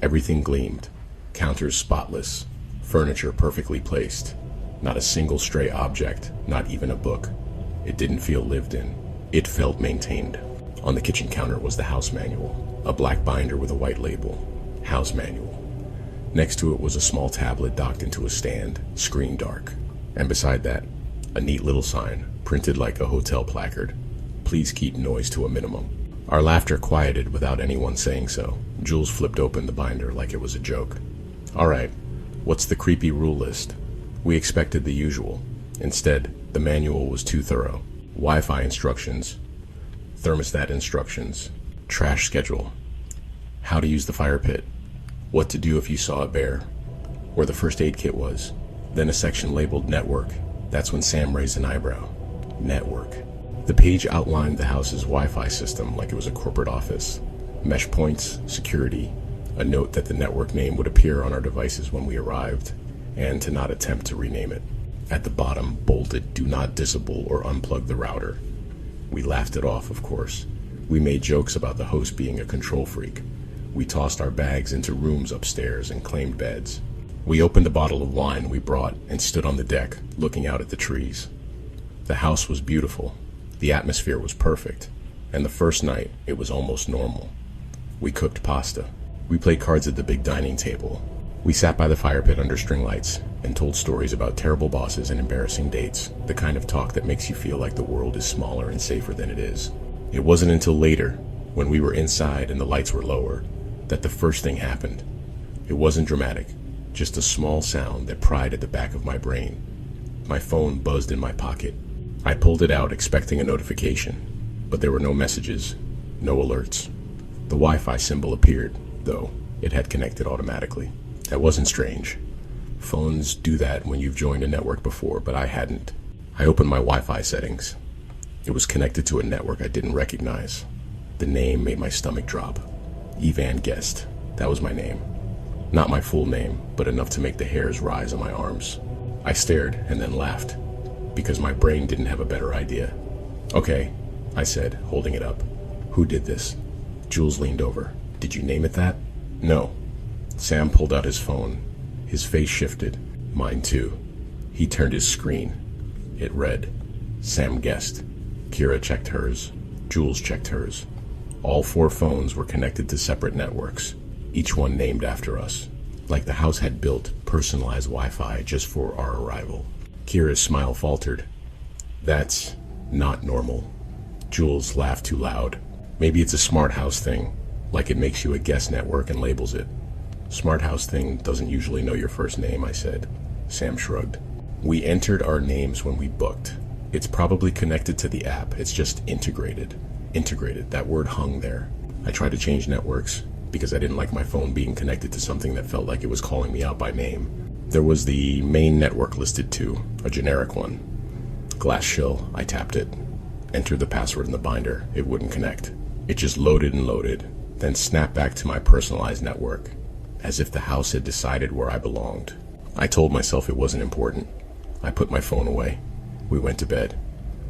Everything gleamed. Counters spotless. Furniture perfectly placed. Not a single stray object, not even a book. It didn't feel lived in. It felt maintained. On the kitchen counter was the house manual, a black binder with a white label. House manual. Next to it was a small tablet docked into a stand, screen dark. And beside that, a neat little sign, printed like a hotel placard. "Please keep noise to a minimum." Our laughter quieted without anyone saying so. Jules flipped open the binder like it was a joke. "All right, what's the creepy rule list?" We expected the usual. Instead, the manual was too thorough. Wi-Fi instructions, thermostat instructions, trash schedule, how to use the fire pit, what to do if you saw a bear, where the first aid kit was, then a section labeled network. That's when Sam raised an eyebrow. Network. The page outlined the house's Wi-Fi system like it was a corporate office. Mesh points, security, a note that the network name would appear on our devices when we arrived, and to not attempt to rename it. At the bottom, bolded, "Do not disable or unplug the router." We laughed it off, of course. We made jokes about the host being a control freak. We tossed our bags into rooms upstairs and claimed beds. We opened a bottle of wine we brought and stood on the deck, looking out at the trees. The house was beautiful. The atmosphere was perfect. And the first night, it was almost normal. We cooked pasta. We played cards at the big dining table. We sat by the fire pit under string lights and told stories about terrible bosses and embarrassing dates, the kind of talk that makes you feel like the world is smaller and safer than it is. It wasn't until later, when we were inside and the lights were lower, that the first thing happened. It wasn't dramatic, just a small sound that pried at the back of my brain. My phone buzzed in my pocket. I pulled it out expecting a notification, but there were no messages, no alerts. The Wi-Fi symbol appeared, though it had connected automatically. That wasn't strange. Phones do that when you've joined a network before, but I hadn't. I opened my Wi-Fi settings. It was connected to a network I didn't recognize. The name made my stomach drop. Evan Guest. That was my name. Not my full name, but enough to make the hairs rise on my arms. I stared and then laughed, because my brain didn't have a better idea. "Okay," I said, holding it up. "Who did this?" Jules leaned over. "Did you name it that?" "No." Sam pulled out his phone. His face shifted. Mine too. He turned his screen. It read, Sam guessed. Kira checked hers. Jules checked hers. All 4 phones were connected to separate networks, each one named after us, like the house had built personalized Wi-Fi just for our arrival. Kira's smile faltered. That's not normal. Jules laughed too loud. Maybe it's a smart house thing, like it makes you a guest network and labels it. Smart house thing doesn't usually know your first name, I said. Sam shrugged. We entered our names when we booked. It's probably connected to the app. It's just integrated. Integrated. That word hung there. I tried to change networks because I didn't like my phone being connected to something that felt like it was calling me out by name. There was the main network listed too, a generic one. Glass shill. I tapped it. Entered the password in the binder. It wouldn't connect. It just loaded and loaded, then snapped back to my personalized network, as if the house had decided where I belonged. I told myself it wasn't important. I put my phone away. We went to bed.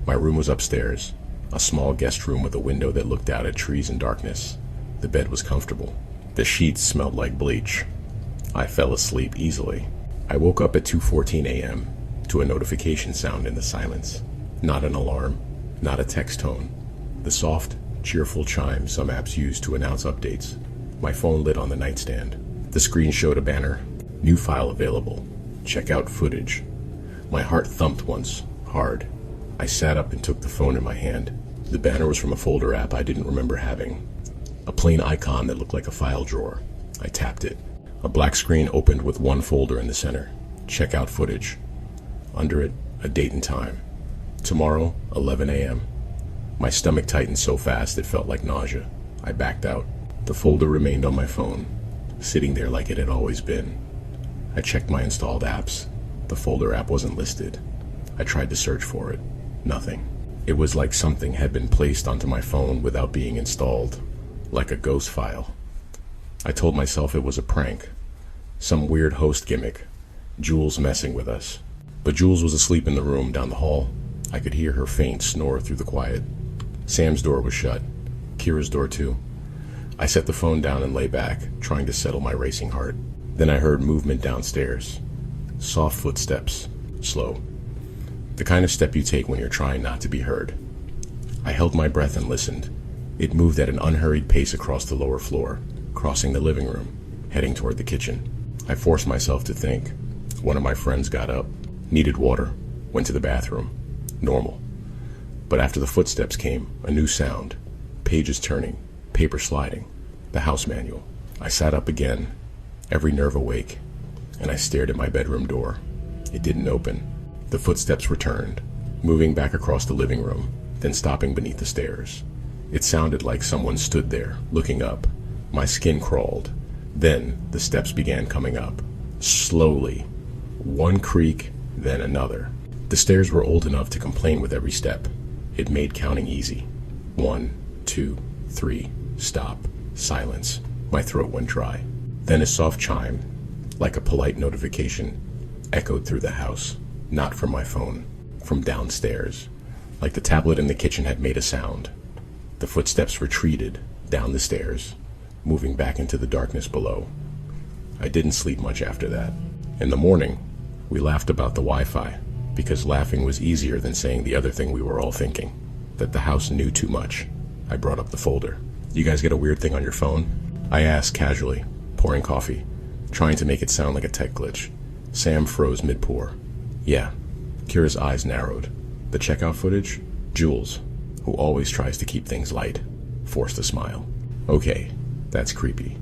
My room was upstairs, a small guest room with a window that looked out at trees and darkness. The bed was comfortable. The sheets smelled like bleach. I fell asleep easily. I woke up at 2:14 a.m. to a notification sound in the silence. Not an alarm, not a text tone. The soft, cheerful chime some apps use to announce updates. My phone lit on the nightstand. The screen showed a banner. New file available. Check out footage. My heart thumped once, hard. I sat up and took the phone in my hand. The banner was from a folder app I didn't remember having. A plain icon that looked like a file drawer. I tapped it. A black screen opened with one folder in the center. Check out footage. Under it, a date and time. Tomorrow, 11 a.m. My stomach tightened so fast it felt like nausea. I backed out. The folder remained on my phone, sitting there like it had always been. I checked my installed apps. The folder app wasn't listed. I tried to search for it. Nothing. It was like something had been placed onto my phone without being installed, like a ghost file. I told myself it was a prank, some weird host gimmick, Jules messing with us. But Jules was asleep in the room down the hall. I could hear her faint snore through the quiet. Sam's door was shut. Kira's door too. I set the phone down and lay back, trying to settle my racing heart. Then I heard movement downstairs. Soft footsteps. Slow. The kind of step you take when you're trying not to be heard. I held my breath and listened. It moved at an unhurried pace across the lower floor, crossing the living room, heading toward the kitchen. I forced myself to think. One of my friends got up, needed water, went to the bathroom. Normal. But after the footsteps came, a new sound. Pages turning, paper sliding, the house manual. I sat up again, every nerve awake, and I stared at my bedroom door. It didn't open. The footsteps returned, moving back across the living room, then stopping beneath the stairs. It sounded like someone stood there, looking up. My skin crawled. Then the steps began coming up. Slowly. One creak, then another. The stairs were old enough to complain with every step. It made counting easy. 1, 2, 3, stop, silence. My throat went dry. Then a soft chime, like a polite notification, echoed through the house. Not from my phone, from downstairs. Like the tablet in the kitchen had made a sound. The footsteps retreated down the stairs, moving back into the darkness below. I didn't sleep much after that. In the morning, we laughed about the Wi-Fi, because laughing was easier than saying the other thing we were all thinking, that the house knew too much. I brought up the folder. You guys get a weird thing on your phone? I asked casually, pouring coffee, trying to make it sound like a tech glitch. Sam froze mid-pour. Yeah. Kira's eyes narrowed. The checkout footage? Jules, who always tries to keep things light, forced a smile. Okay, that's creepy.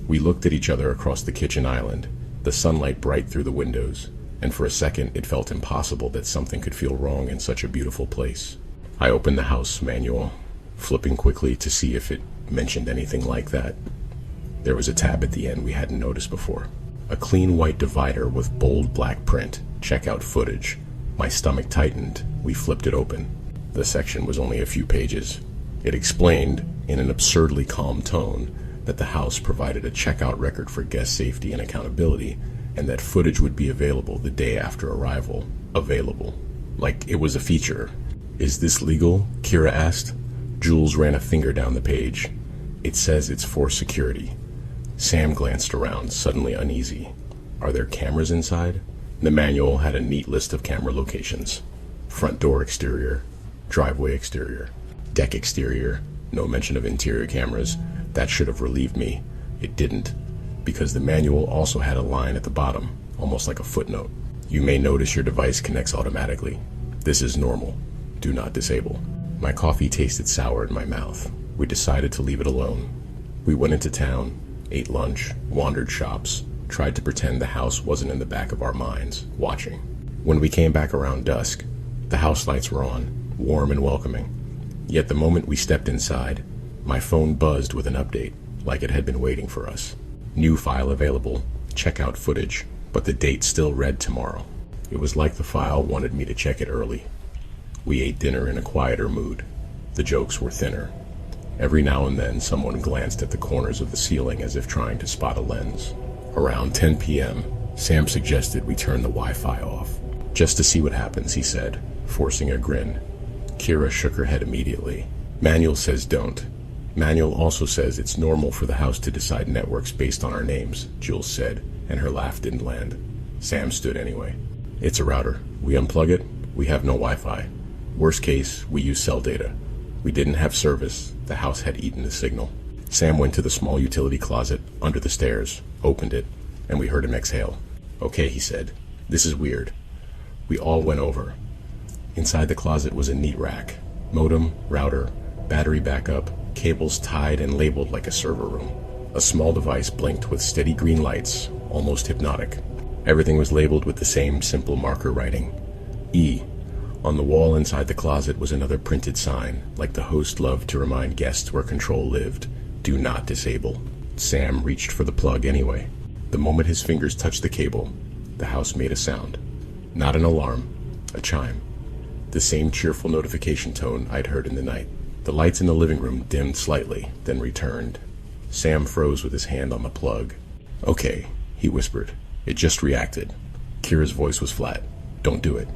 We looked at each other across the kitchen island, the sunlight bright through the windows, and for a second it felt impossible that something could feel wrong in such a beautiful place. I opened the house manual, flipping quickly to see if it mentioned anything like that. There was a tab at the end we hadn't noticed before. A clean white divider with bold black print. Checkout footage. My stomach tightened. We flipped it open. The section was only a few pages. It explained, in an absurdly calm tone, that the house provided a checkout record for guest safety and accountability, and that footage would be available the day after arrival. Available. Like it was a feature. Is this legal? Kira asked. Jules ran a finger down the page. It says it's for security. Sam glanced around, suddenly uneasy. Are there cameras inside? The manual had a neat list of camera locations. Front door exterior, driveway exterior, deck exterior, no mention of interior cameras. That should have relieved me. It didn't, because the manual also had a line at the bottom, almost like a footnote. You may notice your device connects automatically. This is normal. Do not disable. My coffee tasted sour in my mouth. We decided to leave it alone. We went into town, ate lunch, wandered shops, tried to pretend the house wasn't in the back of our minds, watching. When we came back around dusk, the house lights were on, warm and welcoming. Yet the moment we stepped inside, my phone buzzed with an update, like it had been waiting for us. New file available, check out footage, but the date still read tomorrow. It was like the file wanted me to check it early. We ate dinner in a quieter mood. The jokes were thinner. Every now and then someone glanced at the corners of the ceiling as if trying to spot a lens. Around 10 p.m., Sam suggested we turn the Wi-Fi off. Just to see what happens, he said, forcing a grin. Kira shook her head immediately. Manual says don't. Manual also says it's normal for the house to decide networks based on our names, Jules said, and her laugh didn't land. Sam stood anyway. It's a router. We unplug it, we have no Wi-Fi. Worst case, we use cell data. We didn't have service. The house had eaten the signal. Sam went to the small utility closet under the stairs, opened it, and we heard him exhale. Okay, he said. This is weird. We all went over. Inside the closet was a neat rack. Modem, router, battery backup, cables tied and labeled like a server room. A small device blinked with steady green lights, almost hypnotic. Everything was labeled with the same simple marker writing. E. On the wall inside the closet was another printed sign, like the host loved to remind guests where control lived. Do not disable. Sam reached for the plug anyway. The moment his fingers touched the cable, the house made a sound. Not an alarm, a chime. The same cheerful notification tone I'd heard in the night. The lights in the living room dimmed slightly, then returned. Sam froze with his hand on the plug. Okay, he whispered. It just reacted. Kira's voice was flat. Don't do it.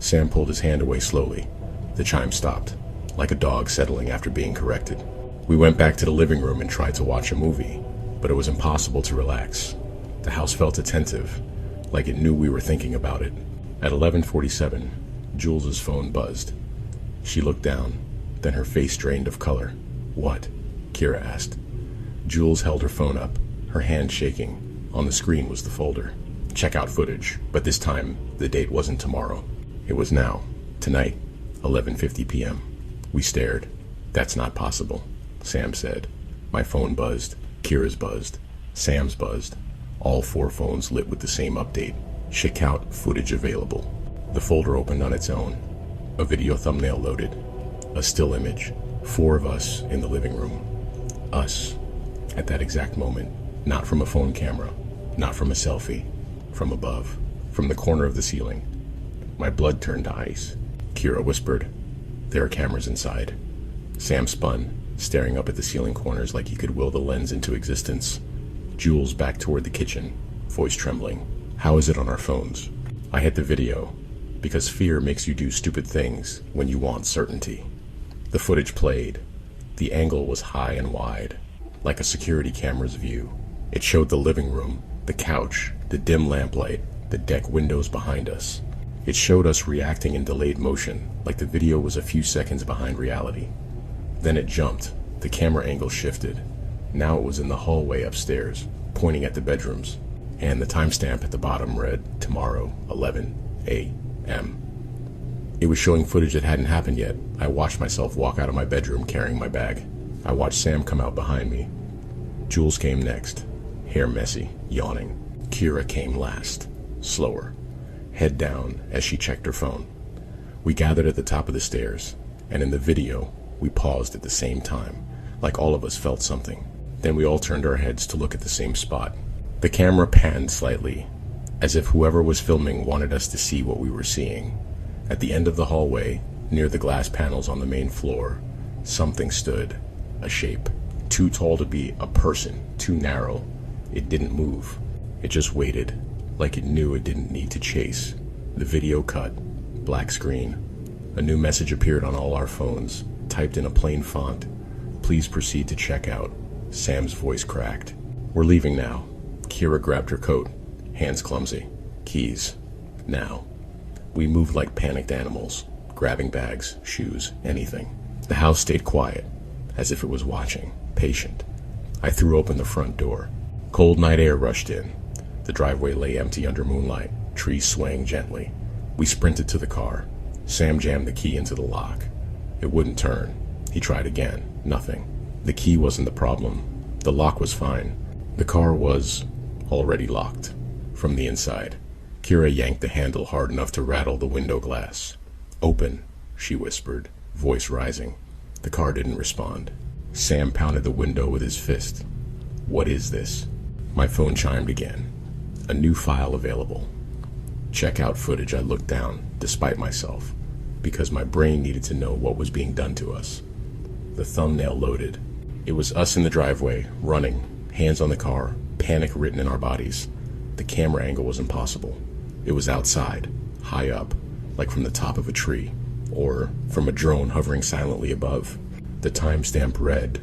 Sam pulled his hand away slowly. The chime stopped, like a dog settling after being corrected. We went back to the living room and tried to watch a movie, but it was impossible to relax. The house felt attentive, like it knew we were thinking about it. At 11:47, Jules's phone buzzed. She looked down, then her face drained of color. What? Kira asked. Jules held her phone up, her hand shaking. On the screen was the folder. Check out footage, but this time, the date wasn't tomorrow. It was now, tonight, 11:50 p.m. We stared. That's not possible, Sam said. My phone buzzed, Kira's buzzed, Sam's buzzed. All 4 phones lit with the same update. Check out footage available. The folder opened on its own. A video thumbnail loaded. A still image. 4 of us in the living room. Us. At that exact moment. Not from a phone camera. Not from a selfie. From above. From the corner of the ceiling. My blood turned to ice. Kira whispered, "There are cameras inside." Sam spun, staring up at the ceiling corners like he could will the lens into existence. Jules backed toward the kitchen, voice trembling. "How is it on our phones?" I hit the video, because fear makes you do stupid things when you want certainty. The footage played. The angle was high and wide, like a security camera's view. It showed the living room, the couch, the dim lamplight, the deck windows behind us. It showed us reacting in delayed motion, like the video was a few seconds behind reality. Then it jumped. The camera angle shifted. Now it was in the hallway upstairs, pointing at the bedrooms. And the timestamp at the bottom read, tomorrow, 11 a.m. It was showing footage that hadn't happened yet. I watched myself walk out of my bedroom carrying my bag. I watched Sam come out behind me. Jules came next, hair messy, yawning. Kira came last, slower, head down as she checked her phone. We gathered at the top of the stairs, and in the video, we paused at the same time, like all of us felt something. Then we all turned our heads to look at the same spot. The camera panned slightly, as if whoever was filming wanted us to see what we were seeing. At the end of the hallway, near the glass panels on the main floor, something stood, a shape. Too tall to be a person, too narrow. It didn't move. It just waited, like it knew it didn't need to chase. The video cut, black screen. A new message appeared on all our phones, typed in a plain font. Please proceed to check out. Sam's voice cracked. We're leaving now. Kira grabbed her coat, hands clumsy. Keys. Now. We moved like panicked animals, grabbing bags, shoes, anything. The house stayed quiet, as if it was watching, patient. I threw open the front door. Cold night air rushed in. The driveway lay empty under moonlight, trees swaying gently. We sprinted to the car. Sam jammed the key into the lock. It wouldn't turn. He tried again. Nothing. The key wasn't the problem. The lock was fine. The car was already locked. From the inside, Kira yanked the handle hard enough to rattle the window glass. "Open," she whispered, voice rising. The car didn't respond. Sam pounded the window with his fist. "What is this?" My phone chimed again. A new file available. Check out footage. I looked down, despite myself, because my brain needed to know what was being done to us. The thumbnail loaded. It was us in the driveway, running, hands on the car, panic written in our bodies. The camera angle was impossible. It was outside, high up, like from the top of a tree, or from a drone hovering silently above. The timestamp read,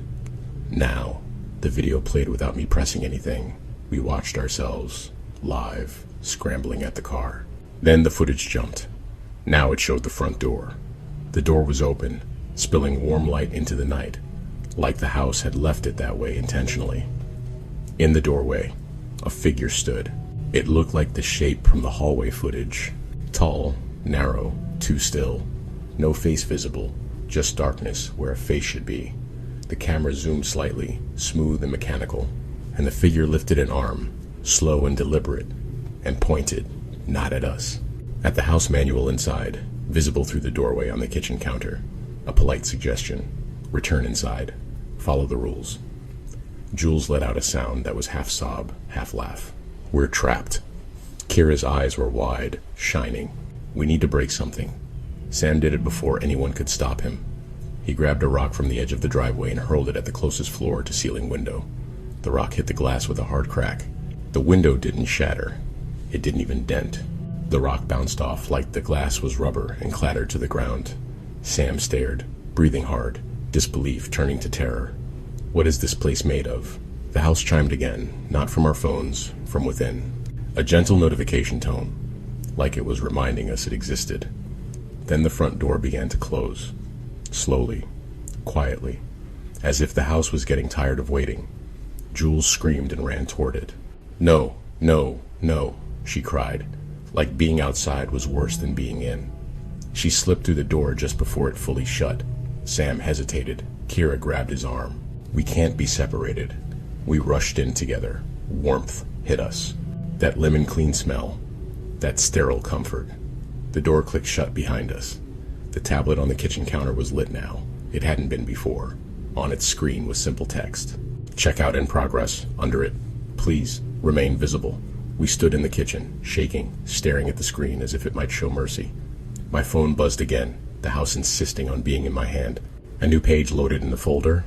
"Now." The video played without me pressing anything. We watched ourselves, live, scrambling at the car. Then the footage jumped. Now it showed the front door. The door was open, spilling warm light into the night, like the house had left it that way intentionally. In the doorway, a figure stood. It looked like the shape from the hallway footage. Tall, narrow, too still. No face visible, just darkness where a face should be. The camera zoomed slightly, smooth and mechanical, and the figure lifted an arm, slow and deliberate, and pointed, not at us. At the house manual inside, visible through the doorway on the kitchen counter. A polite suggestion. Return inside. Follow the rules. Jules let out a sound that was half sob, half laugh. We're trapped. Kira's eyes were wide, shining. We need to break something. Sam did it before anyone could stop him. He grabbed a rock from the edge of the driveway and hurled it at the closest floor-to-ceiling window. The rock hit the glass with a hard crack. The window didn't shatter. It didn't even dent. The rock bounced off like the glass was rubber and clattered to the ground. Sam stared, breathing hard, disbelief turning to terror. What is this place made of? The house chimed again, not from our phones, from within. A gentle notification tone, like it was reminding us it existed. Then the front door began to close. Slowly, quietly, as if the house was getting tired of waiting. Jules screamed and ran toward it. "No, no, no," she cried, like being outside was worse than being in. She slipped through the door just before it fully shut. Sam hesitated. Kira grabbed his arm. "We can't be separated." We rushed in together. Warmth hit us. That lemon clean smell. That sterile comfort. The door clicked shut behind us. The tablet on the kitchen counter was lit now. It hadn't been before. On its screen was simple text. "Checkout in progress." Under it, "Please remain visible." We stood in the kitchen, shaking, staring at the screen as if it might show mercy. My phone buzzed again, the house insisting on being in my hand. A new page loaded in the folder.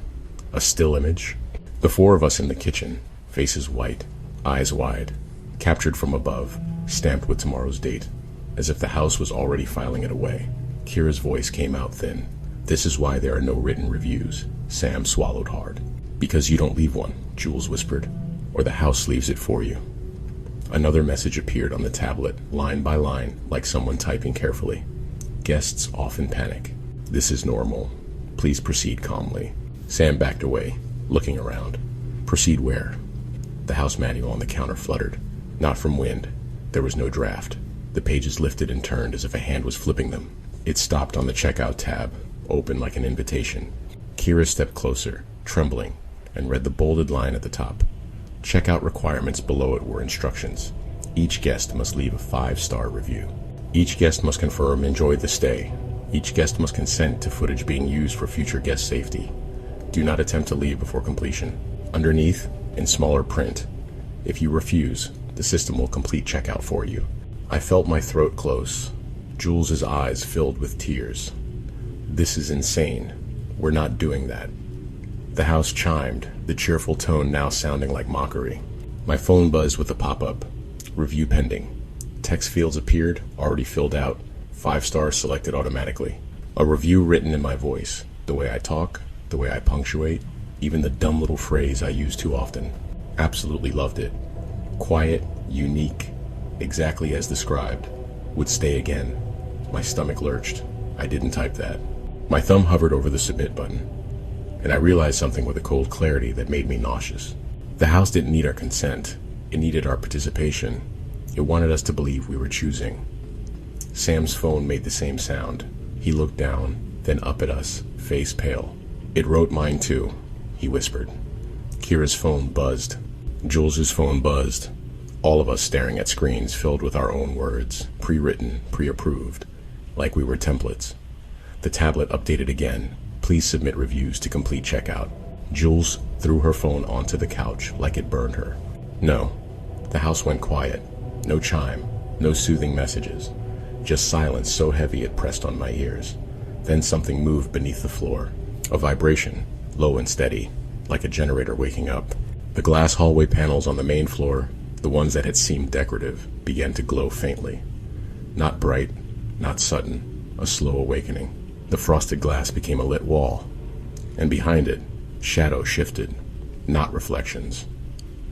A still image. The four of us in the kitchen, faces white, eyes wide, captured from above, stamped with tomorrow's date, as if the house was already filing it away. Kira's voice came out thin. "This is why there are no written reviews." Sam swallowed hard. "Because you don't leave one," Jules whispered, "or the house leaves it for you." Another message appeared on the tablet, line by line, like someone typing carefully. "Guests often panic. This is normal. Please proceed calmly." Sam backed away, looking around. "Proceed where?" The house manual on the counter fluttered. Not from wind. There was no draft. The pages lifted and turned as if a hand was flipping them. It stopped on the checkout tab, open like an invitation. Kira stepped closer, trembling, and read the bolded line at the top. Checkout requirements below it were instructions. Each guest must leave a 5-star review. Each guest must confirm enjoyed the stay. Each guest must consent to footage being used for future guest safety. Do not attempt to leave before completion. Underneath, in smaller print, if you refuse, the system will complete checkout for you. I felt my throat close. Jules's eyes filled with tears. "This is insane. We're not doing that." The house chimed, the cheerful tone now sounding like mockery. My phone buzzed with a pop-up. "Review pending." Text fields appeared, already filled out. 5 stars selected automatically. A review written in my voice, the way I talk, the way I punctuate, even the dumb little phrase I use too often. Absolutely loved it. Quiet, unique, exactly as described. Would stay again. My stomach lurched. I didn't type that. My thumb hovered over the submit button, and I realized something with a cold clarity that made me nauseous. The house didn't need our consent. It needed our participation. It wanted us to believe we were choosing. Sam's phone made the same sound. He looked down, then up at us, face pale. "It wrote mine too," he whispered. Kira's phone buzzed. Jules's phone buzzed. All of us staring at screens filled with our own words, pre-written, pre-approved, like we were templates. The tablet updated again. "Please submit reviews to complete checkout." Jules threw her phone onto the couch like it burned her. No. The house went quiet. No chime. No soothing messages. Just silence so heavy it pressed on my ears. Then something moved beneath the floor. A vibration, low and steady, like a generator waking up. The glass hallway panels on the main floor, the ones that had seemed decorative, began to glow faintly. Not bright, not sudden, a slow awakening. The frosted glass became a lit wall, and behind it, shadows shifted. Not reflections.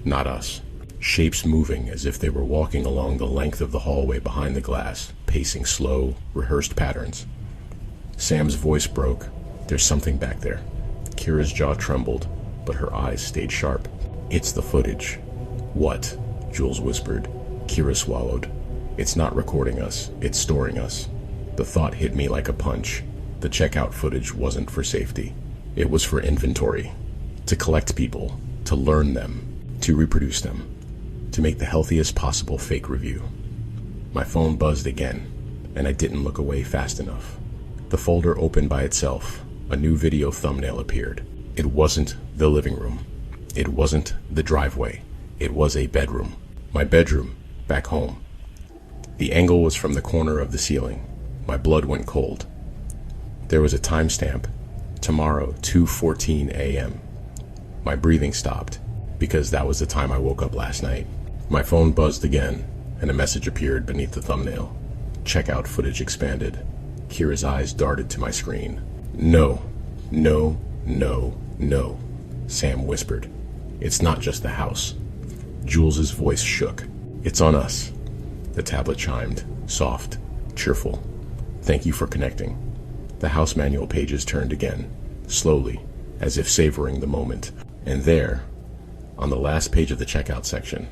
Not us. Shapes moving as if they were walking along the length of the hallway behind the glass, pacing slow, rehearsed patterns. Sam's voice broke. "There's something back there." Kira's jaw trembled, but her eyes stayed sharp. "It's the footage." "What?" Jules whispered. Kira swallowed. "It's not recording us, it's storing us." The thought hit me like a punch. The checkout footage wasn't for safety. It was for inventory. To collect people, to learn them, to reproduce them, to make the healthiest possible fake review. My phone buzzed again, and I didn't look away fast enough. The folder opened by itself. A new video thumbnail appeared. It wasn't the living room. It wasn't the driveway. It was a bedroom. My bedroom, back home. The angle was from the corner of the ceiling. My blood went cold. There was a timestamp. Tomorrow, 2:14 a.m. My breathing stopped, because that was the time I woke up last night. My phone buzzed again, and a message appeared beneath the thumbnail. Checkout footage expanded. Kira's eyes darted to my screen. "No, no, no, no," Sam whispered. "It's not just the house." Jules's voice shook. "It's on us." The tablet chimed, soft, cheerful. "Thank you for connecting." The house manual pages turned again, slowly, as if savoring the moment. And there, on the last page of the checkout section,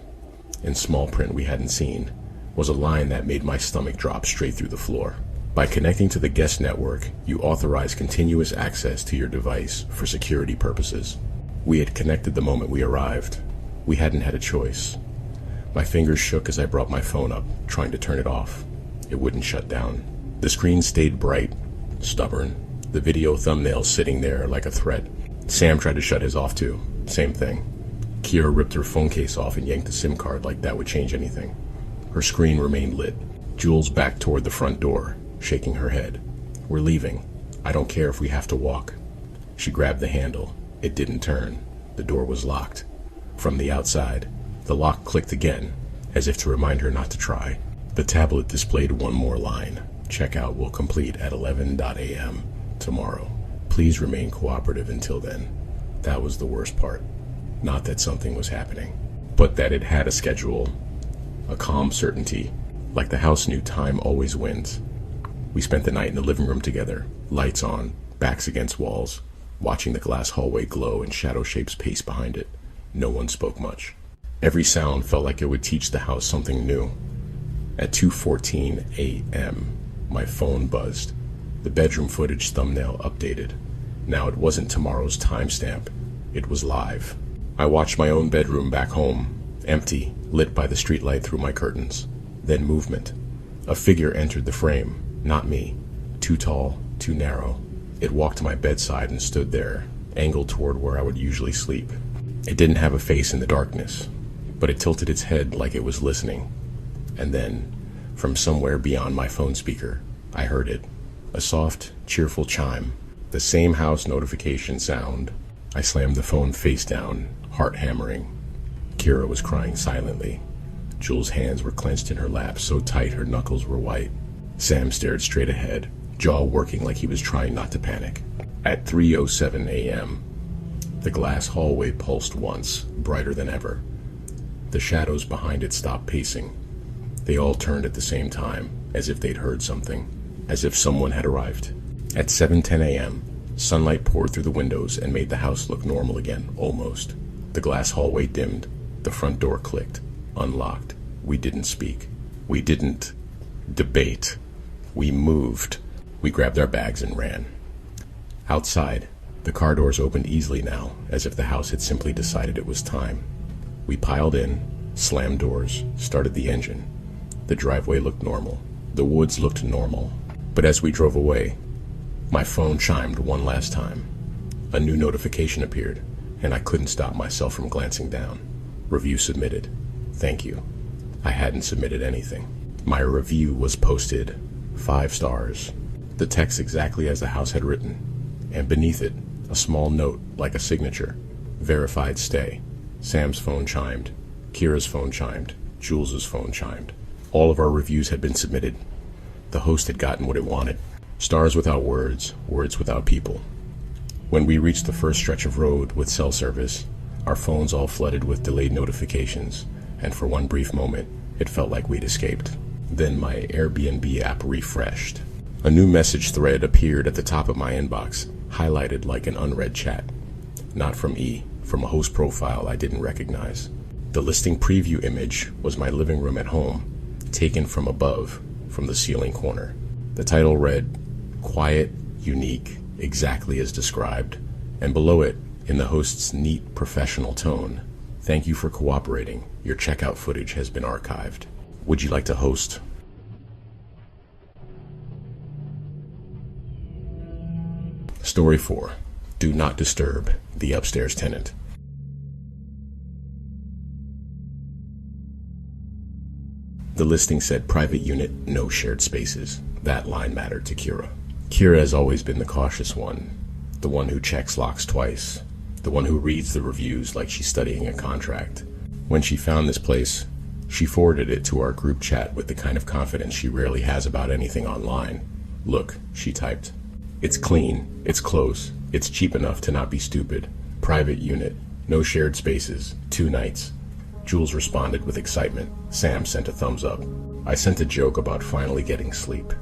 in small print we hadn't seen, was a line that made my stomach drop straight through the floor. "By connecting to the guest network, you authorize continuous access to your device for security purposes." We had connected the moment we arrived. We hadn't had a choice. My fingers shook as I brought my phone up, trying to turn it off. It wouldn't shut down. The screen stayed bright, stubborn, the video thumbnail sitting there like a threat. Sam tried to shut his off too. Same thing. Kira ripped her phone case off and yanked the SIM card like that would change anything. Her screen remained lit. Jules backed toward the front door, shaking her head. "We're leaving. I don't care if we have to walk." She grabbed the handle. It didn't turn. The door was locked. From the outside, the lock clicked again, as if to remind her not to try. The tablet displayed one more line. "Checkout will complete at 11 a.m. tomorrow. Please remain cooperative until then." That was the worst part. Not that something was happening, but that it had a schedule. A calm certainty, like the house knew time always wins. We spent the night in the living room together, lights on, backs against walls, watching the glass hallway glow and shadow shapes pace behind it. No one spoke much. Every sound felt like it would teach the house something new. At 2:14 a.m., my phone buzzed. The bedroom footage thumbnail updated. Now it wasn't tomorrow's timestamp. It was live. I watched my own bedroom back home, empty, lit by the streetlight through my curtains. Then movement. A figure entered the frame, not me. Too tall, too narrow. It walked to my bedside and stood there, angled toward where I would usually sleep. It didn't have a face in the darkness, but it tilted its head like it was listening. And then, from somewhere beyond my phone speaker, I heard it. A soft, cheerful chime. The same house notification sound. I slammed the phone face down, heart hammering. Kira was crying silently. Jules' hands were clenched in her lap, so tight her knuckles were white. Sam stared straight ahead, jaw working like he was trying not to panic. At 3:07 a.m., The glass hallway pulsed once, brighter than ever. The shadows behind it stopped pacing. They all turned at the same time, as if they'd heard something, as if someone had arrived. At 7:10 a.m., sunlight poured through the windows and made the house look normal again, almost. The glass hallway dimmed. The front door clicked, unlocked. We didn't speak. We didn't debate. We moved. We grabbed our bags and ran. Outside, the car doors opened easily now, as if the house had simply decided it was time. We piled in, slammed doors, started the engine. The driveway looked normal. The woods looked normal. But as we drove away, my phone chimed one last time. A new notification appeared, and I couldn't stop myself from glancing down. Review submitted. Thank you. I hadn't submitted anything. My review was posted 5 stars. The text exactly as the house had written, and beneath it, a small note like a signature. Verified stay. Sam's phone chimed. Kira's phone chimed. Jules's phone chimed. All of our reviews had been submitted. The host had gotten what it wanted. Stars without words, words without people. When we reached the first stretch of road with cell service, our phones all flooded with delayed notifications, and for one brief moment, it felt like we'd escaped. Then my Airbnb app refreshed. A new message thread appeared at the top of my inbox, highlighted like an unread chat. Not from E, from a host profile I didn't recognize. The listing preview image was my living room at home, taken from above, from the ceiling corner. The title read, "Quiet, unique, exactly as described," and below it, in the host's neat, professional tone, "Thank you for cooperating. Your checkout footage has been archived. Would you like to host?" Story 4. Do not disturb the upstairs tenant. The listing said private unit, no shared spaces. That line mattered to Kira. Kira has always been the cautious one, the one who checks locks twice, the one who reads the reviews like she's studying a contract. When she found this place, she forwarded it to our group chat with the kind of confidence she rarely has about anything online. "Look," she typed. "It's clean, it's close, it's cheap enough to not be stupid. Private unit, no shared spaces, 2 nights. Jules responded with excitement. Sam sent a thumbs up. I sent a joke about finally getting sleep.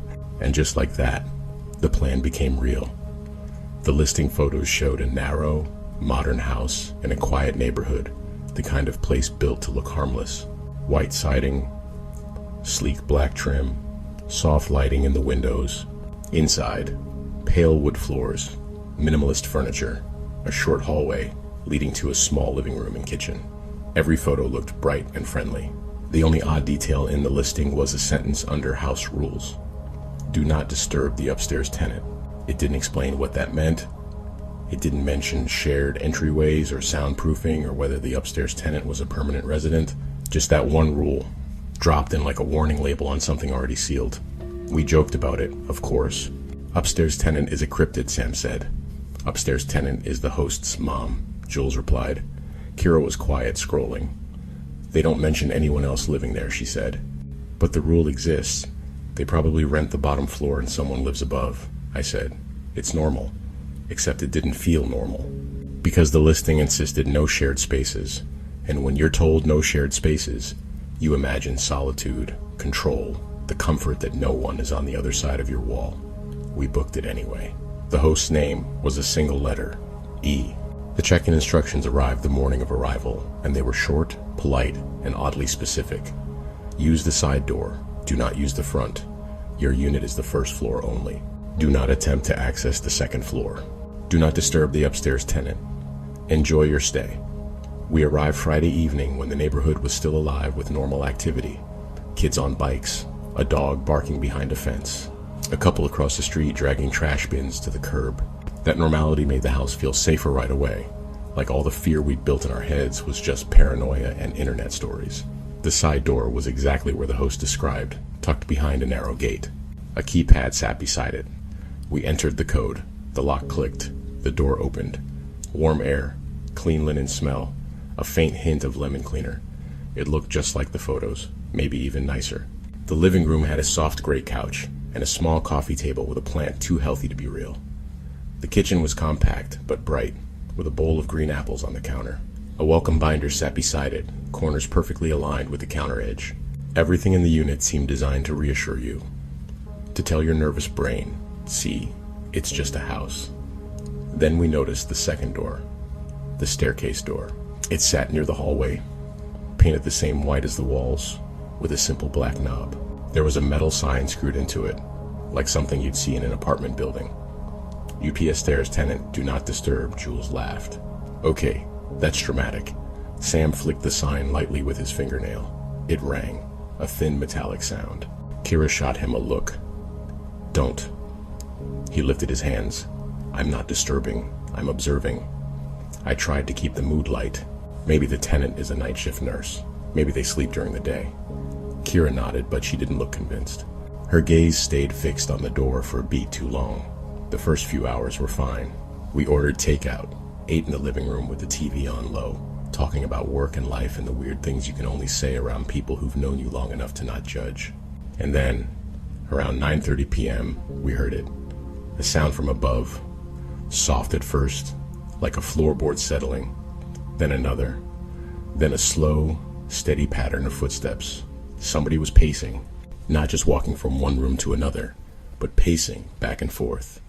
And just like that, the plan became real. The listing photos showed a narrow, modern house in a quiet neighborhood, the kind of place built to look harmless. White siding, sleek black trim, soft lighting in the windows. Inside, pale wood floors, minimalist furniture, a short hallway leading to a small living room and kitchen. Every photo looked bright and friendly. The only odd detail in the listing was a sentence under house rules. Do not disturb the upstairs tenant. It didn't explain what that meant. It didn't mention shared entryways or soundproofing or whether the upstairs tenant was a permanent resident. Just that one rule, dropped in like a warning label on something already sealed. We joked about it, of course. Upstairs tenant is a cryptid, Sam said. Upstairs tenant is the host's mom, Jules replied. Kira was quiet, scrolling. They don't mention anyone else living there, she said. But the rule exists. They probably rent the bottom floor and someone lives above, I said. It's normal. Except it didn't feel normal. Because the listing insisted no shared spaces. And when you're told no shared spaces, you imagine solitude, control, the comfort that no one is on the other side of your wall. We booked it anyway. The host's name was a single letter, E. The check-in instructions arrived the morning of arrival, and they were short, polite, and oddly specific. Use the side door. Do not use the front. Your unit is the first floor only. Do not attempt to access the second floor. Do not disturb the upstairs tenant. Enjoy your stay. We arrived Friday evening when the neighborhood was still alive with normal activity. Kids on bikes, a dog barking behind a fence, a couple across the street dragging trash bins to the curb. That normality made the house feel safer right away, like all the fear we'd built in our heads was just paranoia and internet stories. The side door was exactly where the host described, tucked behind a narrow gate. A keypad sat beside it. We entered the code. The lock clicked. The door opened. Warm air, clean linen smell, a faint hint of lemon cleaner. It looked just like the photos, maybe even nicer. The living room had a soft gray couch and a small coffee table with a plant too healthy to be real. The kitchen was compact but bright, with a bowl of green apples on the counter. A welcome binder sat beside it, corners perfectly aligned with the counter edge. Everything in the unit seemed designed to reassure you, to tell your nervous brain, see, it's just a house. Then we noticed the second door, the staircase door. It sat near the hallway, painted the same white as the walls, with a simple black knob. There was a metal sign screwed into it, like something you'd see in an apartment building. UPS stairs tenant, do not disturb, Jules laughed. Okay, that's dramatic. Sam flicked the sign lightly with his fingernail. It rang, a thin metallic sound. Kira shot him a look. Don't. He lifted his hands. I'm not disturbing, I'm observing. I tried to keep the mood light. Maybe the tenant is a night shift nurse. Maybe they sleep during the day. Kira nodded, but she didn't look convinced. Her gaze stayed fixed on the door for a beat too long. The first few hours were fine. We ordered takeout, ate in the living room with the TV on low, talking about work and life and the weird things you can only say around people who've known you long enough to not judge. And then, around 9:30 p.m., we heard it. A sound from above, soft at first, like a floorboard settling, then another, then a slow, steady pattern of footsteps. Somebody was pacing, not just walking from one room to another, but pacing back and forth,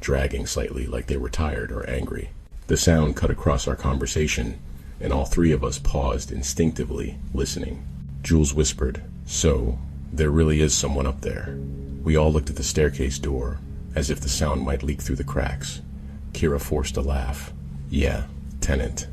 dragging slightly like they were tired or angry. The sound cut across our conversation, and all three of us paused instinctively, listening. Jules whispered, "So, there really is someone up there." We all looked at the staircase door, as if the sound might leak through the cracks. Kira forced a laugh. "Yeah, tenant."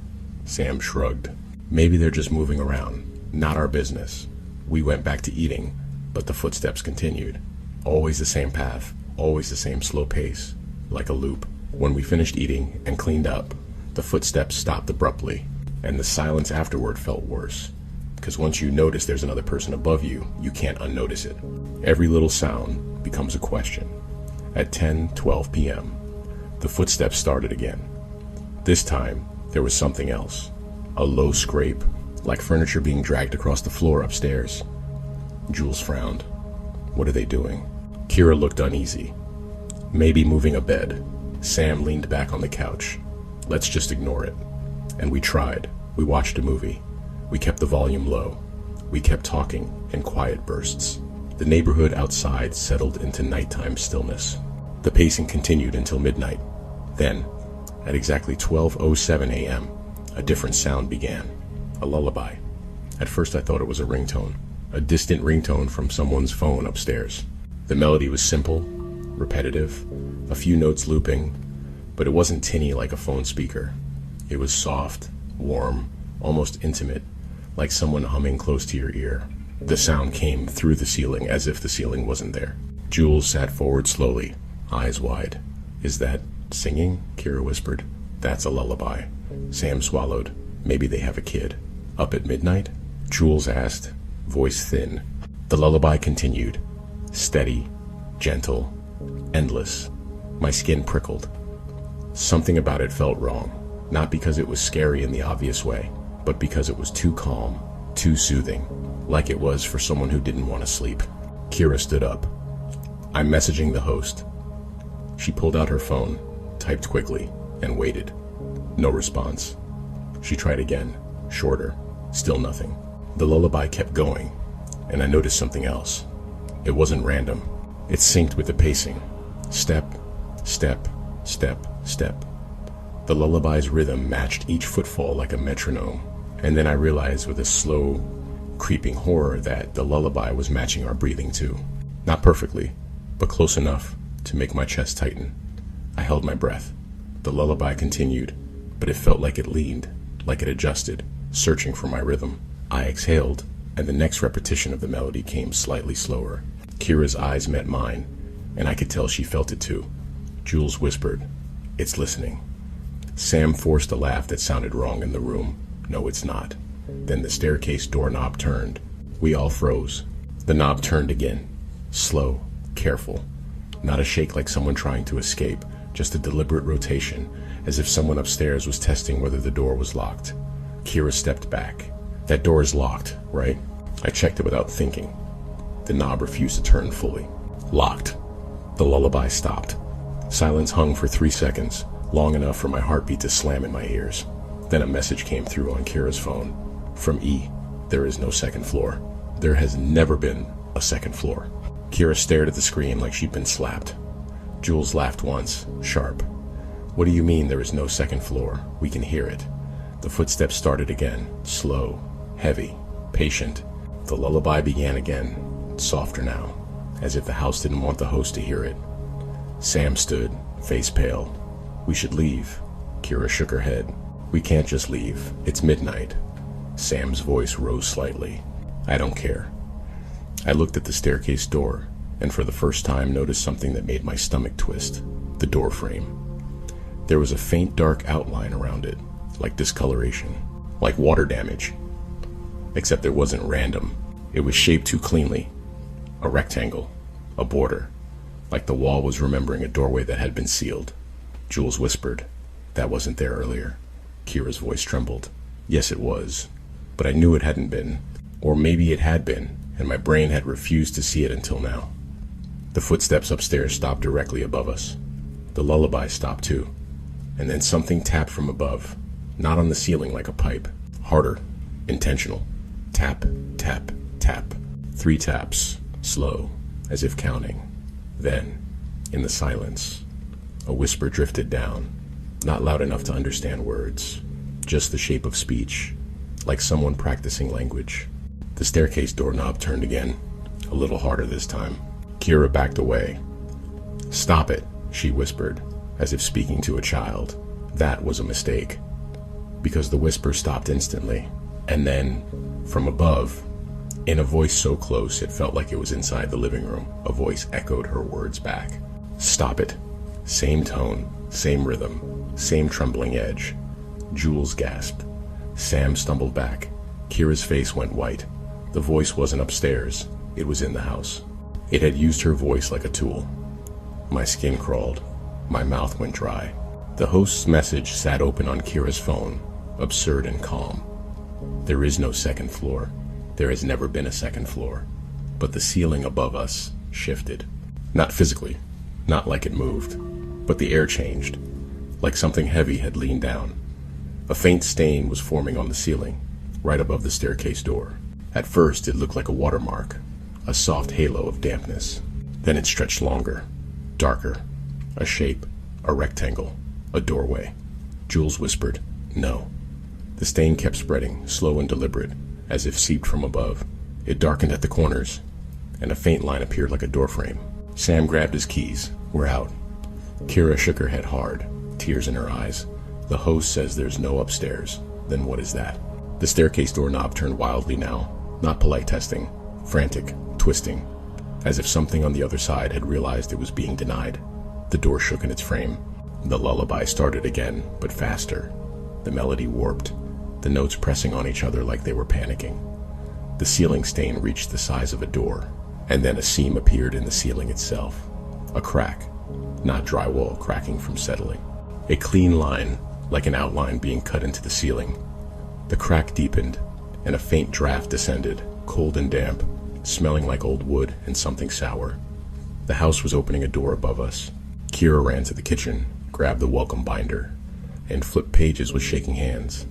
Sam shrugged. "Maybe they're just moving around. Not our business." We went back to eating, but the footsteps continued. Always the same path, always the same slow pace, like a loop. When we finished eating and cleaned up, the footsteps stopped abruptly, and the silence afterward felt worse. Because once you notice there's another person above you, you can't unnotice it. Every little sound becomes a question. At 10:12 p.m., the footsteps started again. This time, there was something else. A low scrape, like furniture being dragged across the floor upstairs. Jules frowned. What are they doing? Kira looked uneasy. Maybe moving a bed. Sam leaned back on the couch. Let's just ignore it. And we tried. We watched a movie. We kept the volume low. We kept talking in quiet bursts. The neighborhood outside settled into nighttime stillness. The pacing continued until midnight. Then, at exactly 12:07 a.m., a different sound began. A lullaby. At first I thought it was a ringtone. A distant ringtone from someone's phone upstairs. The melody was simple, repetitive, a few notes looping, but it wasn't tinny like a phone speaker. It was soft, warm, almost intimate, like someone humming close to your ear. The sound came through the ceiling as if the ceiling wasn't there. Jules sat forward slowly, eyes wide. Is that singing? Kira whispered. That's a lullaby. Sam swallowed. Maybe they have a kid. Up at midnight? Jules asked, voice thin. The lullaby continued. Steady, gentle, endless. My skin prickled. Something about it felt wrong. Not because it was scary in the obvious way, but because it was too calm, too soothing, like it was for someone who didn't want to sleep. Kira stood up. I'm messaging the host. She pulled out her phone, typed quickly, and waited. No response. She tried again, shorter, still nothing. The lullaby kept going, and I noticed something else. It wasn't random. It synced with the pacing. Step, step, step, step. The lullaby's rhythm matched each footfall like a metronome, and then I realized with a slow, creeping horror that the lullaby was matching our breathing too. Not perfectly, but close enough to make my chest tighten. I held my breath. The lullaby continued, but it felt like it leaned, like it adjusted, searching for my rhythm. I exhaled, and the next repetition of the melody came slightly slower. Kira's eyes met mine, and I could tell she felt it too. Jules whispered, "It's listening." Sam forced a laugh that sounded wrong in the room. No, it's not. Then the staircase doorknob turned. We all froze. The knob turned again. Slow, careful. Not a shake like someone trying to escape, just a deliberate rotation, as if someone upstairs was testing whether the door was locked. Kira stepped back. That door is locked, right? I checked it without thinking. The knob refused to turn fully. Locked. The lullaby stopped. Silence hung for 3 seconds, long enough for my heartbeat to slam in my ears. Then a message came through on Kira's phone. From E. There is no second floor. There has never been a second floor. Kira stared at the screen like she'd been slapped. Jules laughed once, sharp. What do you mean there is no second floor? We can hear it. The footsteps started again, slow, heavy, patient. The lullaby began again, softer now, as if the house didn't want the host to hear it. Sam stood, face pale. We should leave. Kira shook her head. We can't just leave. It's midnight. Sam's voice rose slightly. I don't care. I looked at the staircase door, and for the first time noticed something that made my stomach twist. The door frame. There was a faint dark outline around it, like discoloration, like water damage. Except it wasn't random. It was shaped too cleanly. A rectangle, a border, like the wall was remembering a doorway that had been sealed. Jules whispered, that wasn't there earlier. Kira's voice trembled. Yes, it was, but I knew it hadn't been. Or maybe it had been, and my brain had refused to see it until now. The footsteps upstairs stopped directly above us. The lullaby stopped too. And then something tapped from above, not on the ceiling like a pipe. Harder, intentional. Tap, tap, tap. 3 taps, slow, as if counting. Then, in the silence, a whisper drifted down, not loud enough to understand words, just the shape of speech, like someone practicing language. The staircase doorknob turned again, a little harder this time. Kira backed away. Stop it, she whispered, as if speaking to a child. That was a mistake, because the whisper stopped instantly, and then, from above, in a voice so close it felt like it was inside the living room, a voice echoed her words back. Stop it. Same tone, same rhythm, same trembling edge. Jules gasped. Sam stumbled back. Kira's face went white. The voice wasn't upstairs, it was in the house. It had used her voice like a tool. My skin crawled. My mouth went dry. The host's message sat open on Kira's phone, absurd and calm. There is no second floor. There has never been a second floor. But the ceiling above us shifted. Not physically, not like it moved, but the air changed, like something heavy had leaned down. A faint stain was forming on the ceiling, right above the staircase door. At first, it looked like a watermark, a soft halo of dampness. Then it stretched longer, darker, a shape, a rectangle, a doorway. Jules whispered, no. The stain kept spreading, slow and deliberate, as if seeped from above. It darkened at the corners, and a faint line appeared like a doorframe. Sam grabbed his keys. We're out. Kira shook her head hard, tears in her eyes. The host says there's no upstairs. Then what is that? The staircase doorknob turned wildly now, not polite testing, frantic, twisting, as if something on the other side had realized it was being denied. The door shook in its frame. The lullaby started again, but faster. The melody warped, the notes pressing on each other like they were panicking. The ceiling stain reached the size of a door, and then a seam appeared in the ceiling itself. A crack, not drywall cracking from settling. A clean line, like an outline being cut into the ceiling. The crack deepened, and a faint draft descended, cold and damp, smelling like old wood and something sour. The house was opening a door above us. Kira ran to the kitchen, grabbed the welcome binder, and flipped pages with shaking hands.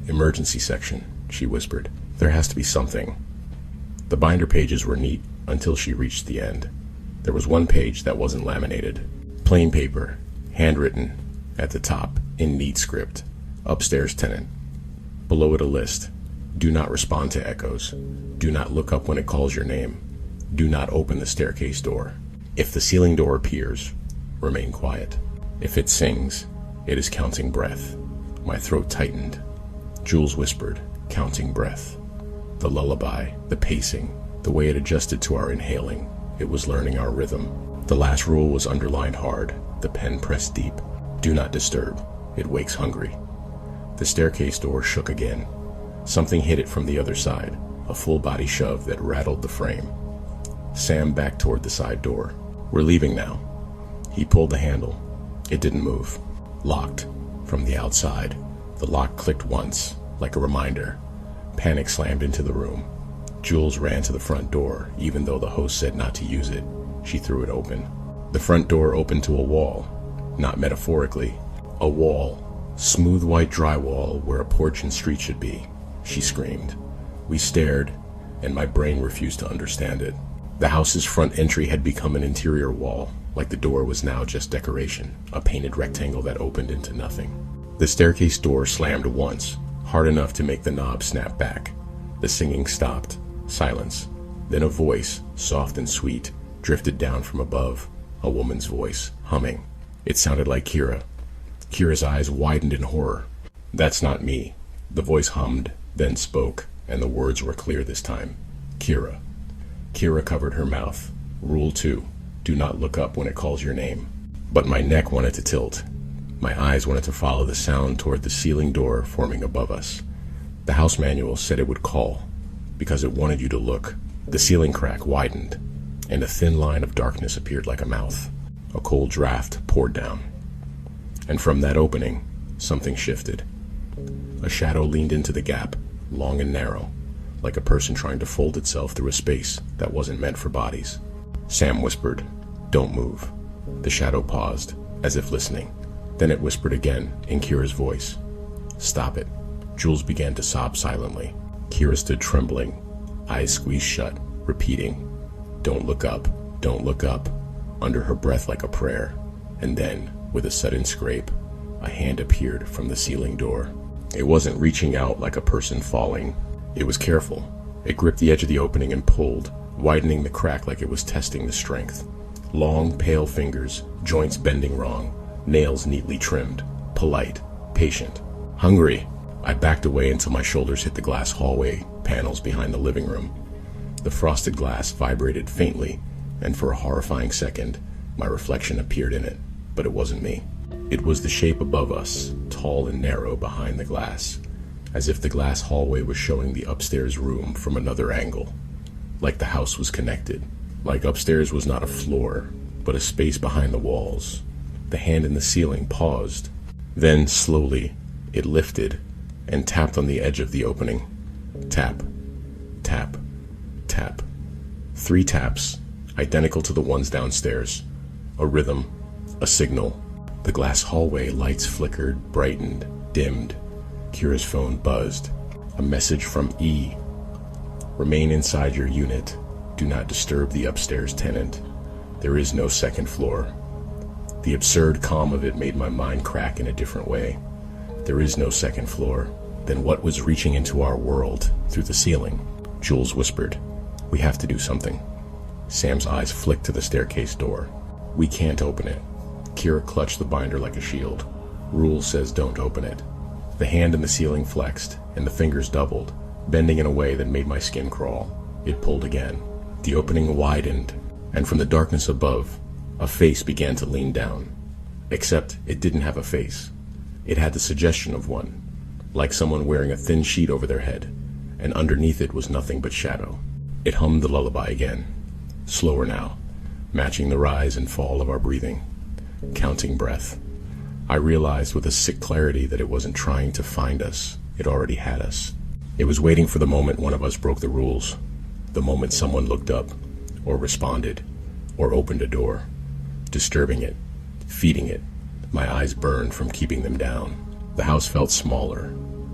Emergency section, she whispered. There has to be something. The binder pages were neat until she reached the end. There was one page that wasn't laminated. Plain paper, handwritten, at the top, in neat script. Upstairs tenant. Below it a list. Do not respond to echoes. Do not look up when it calls your name. Do not open the staircase door. If the ceiling door appears, remain quiet. If it sings, it is counting breath. My throat tightened. Jules whispered, counting breath. The lullaby, the pacing, the way it adjusted to our inhaling. It was learning our rhythm. The last rule was underlined hard, the pen pressed deep. Do not disturb. It wakes hungry. The staircase door shook again. Something hit it from the other side, a full-body shove that rattled the frame. Sam backed toward the side door. We're leaving now. He pulled the handle. It didn't move. Locked. From the outside. The lock clicked once, like a reminder. Panic slammed into the room. Jules ran to the front door, even though the host said not to use it. She threw it open. The front door opened to a wall. Not metaphorically. A wall. Smooth white drywall where a porch and street should be. She screamed. We stared, and my brain refused to understand it. The house's front entry had become an interior wall, like the door was now just decoration, a painted rectangle that opened into nothing. The staircase door slammed once, hard enough to make the knob snap back. The singing stopped. Silence. Then a voice, soft and sweet, drifted down from above. A woman's voice, humming. It sounded like Kira. Kira's eyes widened in horror. That's not me. The voice hummed, then spoke, and the words were clear this time. Kira. Kira covered her mouth. Rule 2. Do not look up when it calls your name. But my neck wanted to tilt. My eyes wanted to follow the sound toward the ceiling door forming above us. The house manual said it would call, because it wanted you to look. The ceiling crack widened, and a thin line of darkness appeared like a mouth. A cold draft poured down. And from that opening, something shifted. A shadow leaned into the gap, long and narrow, like a person trying to fold itself through a space that wasn't meant for bodies. Sam whispered, "Don't move." The shadow paused, as if listening. Then it whispered again, in Kira's voice. "Stop it." Jules began to sob silently. Kira stood trembling, eyes squeezed shut, repeating, "Don't look up, don't look up," under her breath like a prayer. And then, with a sudden scrape, a hand appeared from the ceiling door. It wasn't reaching out like a person falling. It was careful. It gripped the edge of the opening and pulled, widening the crack like it was testing the strength. Long, pale fingers, joints bending wrong, nails neatly trimmed, polite, patient. Hungry. I backed away until my shoulders hit the glass hallway panels behind the living room. The frosted glass vibrated faintly, and for a horrifying second, my reflection appeared in it, but it wasn't me. It was the shape above us, tall and narrow behind the glass, as if the glass hallway was showing the upstairs room from another angle. Like the house was connected. Like upstairs was not a floor, but a space behind the walls. The hand in the ceiling paused. Then, slowly, it lifted and tapped on the edge of the opening. Tap, tap, tap. 3 taps, identical to the ones downstairs. A rhythm, a signal. The glass hallway lights flickered, brightened, dimmed. Kira's phone buzzed. A message from E. Remain inside your unit. Do not disturb the upstairs tenant. There is no second floor. The absurd calm of it made my mind crack in a different way. There is no second floor. Then what was reaching into our world through the ceiling? Jules whispered, "We have to do something." Sam's eyes flicked to the staircase door. "We can't open it." Kira clutched the binder like a shield. "Rule says don't open it." The hand in the ceiling flexed, and the fingers doubled, bending in a way that made my skin crawl. It pulled again. The opening widened, and from the darkness above, a face began to lean down. Except it didn't have a face. It had the suggestion of one, like someone wearing a thin sheet over their head, and underneath it was nothing but shadow. It hummed the lullaby again, slower now, matching the rise and fall of our breathing, counting breath. I realized with a sick clarity that it wasn't trying to find us, it already had us. It was waiting for the moment one of us broke the rules, the moment someone looked up, or responded, or opened a door, disturbing it, feeding it. My eyes burned from keeping them down. The house felt smaller,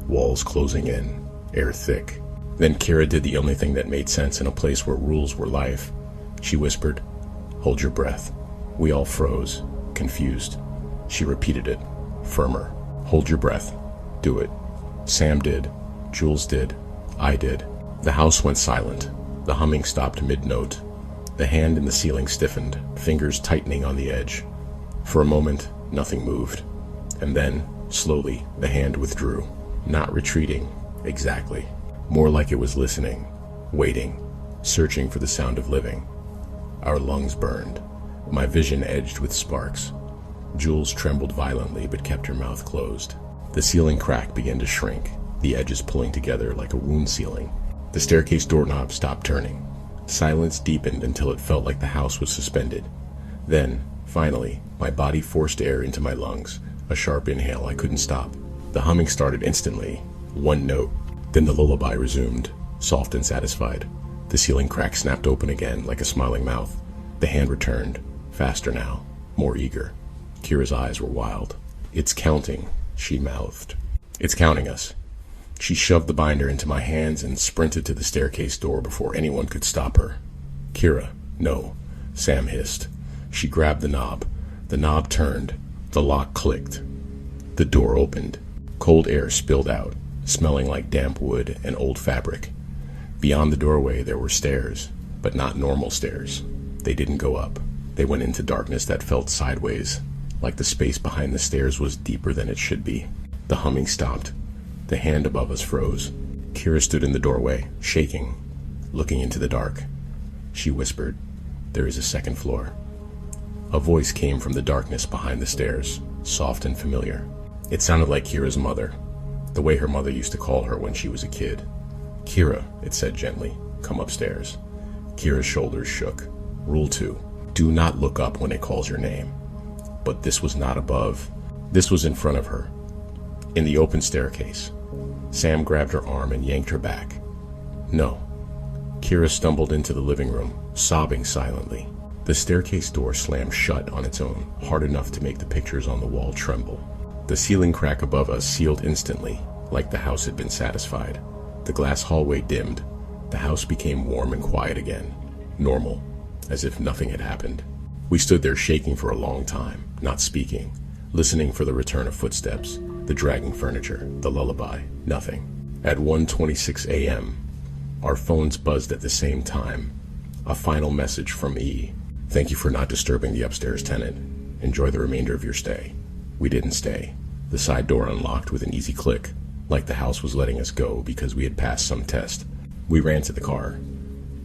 walls closing in, air thick. Then Kira did the only thing that made sense in a place where rules were life. She whispered, "Hold your breath." We all froze, confused. She repeated it, firmer. "Hold your breath. Do it." Sam did. Jules did. I did. The house went silent. The humming stopped mid-note. The hand in the ceiling stiffened, fingers tightening on the edge. For a moment, nothing moved. And then, slowly, the hand withdrew. Not retreating, exactly. More like it was listening, waiting, searching for the sound of living. Our lungs burned. My vision edged with sparks. Jules trembled violently but kept her mouth closed. The ceiling crack began to shrink, the edges pulling together like a wound sealing. The staircase doorknob stopped turning. Silence deepened until it felt like the house was suspended. Then, finally, my body forced air into my lungs, a sharp inhale I couldn't stop. The humming started instantly, one note. Then the lullaby resumed, soft and satisfied. The ceiling crack snapped open again like a smiling mouth. The hand returned, faster now, more eager. Kira's eyes were wild. "It's counting," she mouthed. "It's counting us." She shoved the binder into my hands and sprinted to the staircase door before anyone could stop her. "Kira, no," Sam hissed. She grabbed the knob. The knob turned. The lock clicked. The door opened. Cold air spilled out, smelling like damp wood and old fabric. Beyond the doorway there were stairs, but not normal stairs. They didn't go up. They went into darkness that felt sideways, like the space behind the stairs was deeper than it should be. The humming stopped. The hand above us froze. Kira stood in the doorway, shaking, looking into the dark. She whispered, "There is a second floor." A voice came from the darkness behind the stairs, soft and familiar. It sounded like Kira's mother, the way her mother used to call her when she was a kid. "Kira," it said gently, "come upstairs." Kira's shoulders shook. Rule 2. Do not look up when it calls your name. But this was not above. This was in front of her, in the open staircase. Sam grabbed her arm and yanked her back. "No." Kira stumbled into the living room, sobbing silently. The staircase door slammed shut on its own, hard enough to make the pictures on the wall tremble. The ceiling crack above us sealed instantly, like the house had been satisfied. The glass hallway dimmed. The house became warm and quiet again. Normal, as if nothing had happened. We stood there shaking for a long time, not speaking, listening for the return of footsteps, the dragging furniture, the lullaby, nothing. At 1:26 a.m., our phones buzzed at the same time. A final message from E. "Thank you for not disturbing the upstairs tenant. Enjoy the remainder of your stay." We didn't stay. The side door unlocked with an easy click, like the house was letting us go because we had passed some test. We ran to the car,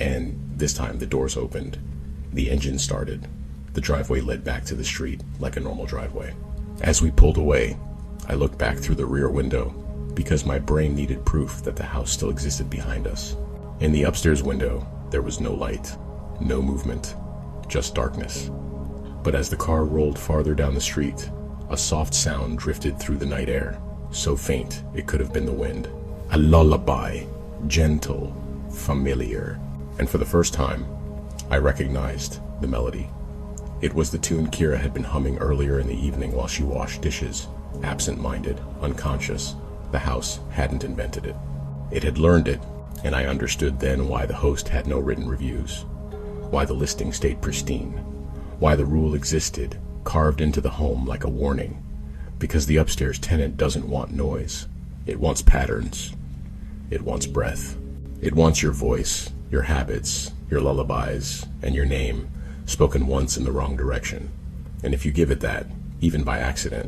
and this time the doors opened. The engine started. The driveway led back to the street, like a normal driveway. As we pulled away, I looked back through the rear window, because my brain needed proof that the house still existed behind us. In the upstairs window, there was no light, no movement, just darkness. But as the car rolled farther down the street, a soft sound drifted through the night air, so faint it could have been the wind. A lullaby, gentle, familiar. And for the first time, I recognized the melody. It was the tune Kira had been humming earlier in the evening while she washed dishes, absent-minded, unconscious. The house hadn't invented it. It had learned it, and I understood then why the host had no written reviews, why the listing stayed pristine, why the rule existed, carved into the home like a warning. Because the upstairs tenant doesn't want noise. It wants patterns. It wants breath. It wants your voice, your habits, your lullabies, and your name, spoken once in the wrong direction. And if you give it that, even by accident,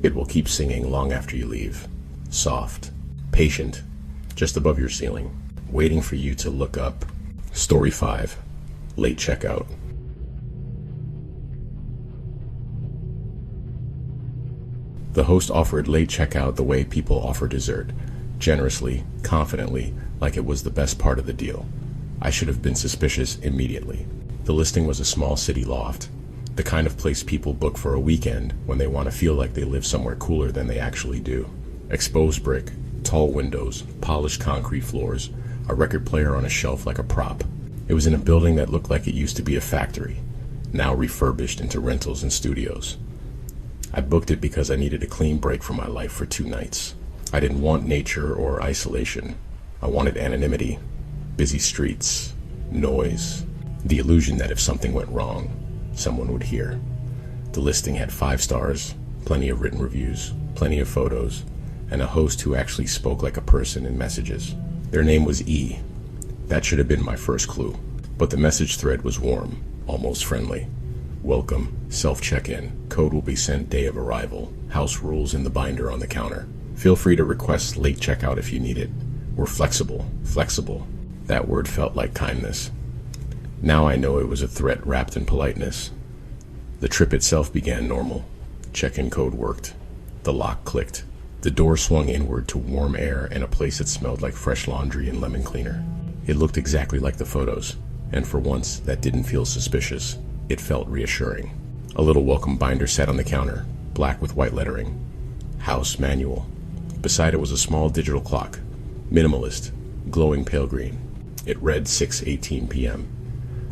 it will keep singing long after you leave. Soft, patient, just above your ceiling, waiting for you to look up. Story 5. Late checkout. The host offered late checkout the way people offer dessert, generously, confidently, like it was the best part of the deal. I should have been suspicious immediately. The listing was a small city loft, the kind of place people book for a weekend when they want to feel like they live somewhere cooler than they actually do. Exposed brick, tall windows, polished concrete floors, a record player on a shelf like a prop. It was in a building that looked like it used to be a factory, now refurbished into rentals and studios. I booked it because I needed a clean break from my life for 2 nights. I didn't want nature or isolation. I wanted anonymity, busy streets, noise, the illusion that if something went wrong, someone would hear. The listing had 5 stars, plenty of written reviews, plenty of photos, and a host who actually spoke like a person in messages. Their name was E. That should have been my first clue. But the message thread was warm, almost friendly. Welcome, self-check-in. Code will be sent day of arrival. House rules in the binder on the counter. Feel free to request late checkout if you need it. We're flexible. Flexible. That word felt like kindness. Now I know it was a threat wrapped in politeness. The trip itself began normal. Check-in code worked. The lock clicked. The door swung inward to warm air and a place that smelled like fresh laundry and lemon cleaner. It looked exactly like the photos, and for once that didn't feel suspicious. It felt reassuring. A little welcome binder sat on the counter, black with white lettering. House manual. Beside it was a small digital clock, minimalist, glowing pale green. It read 6:18 p.m.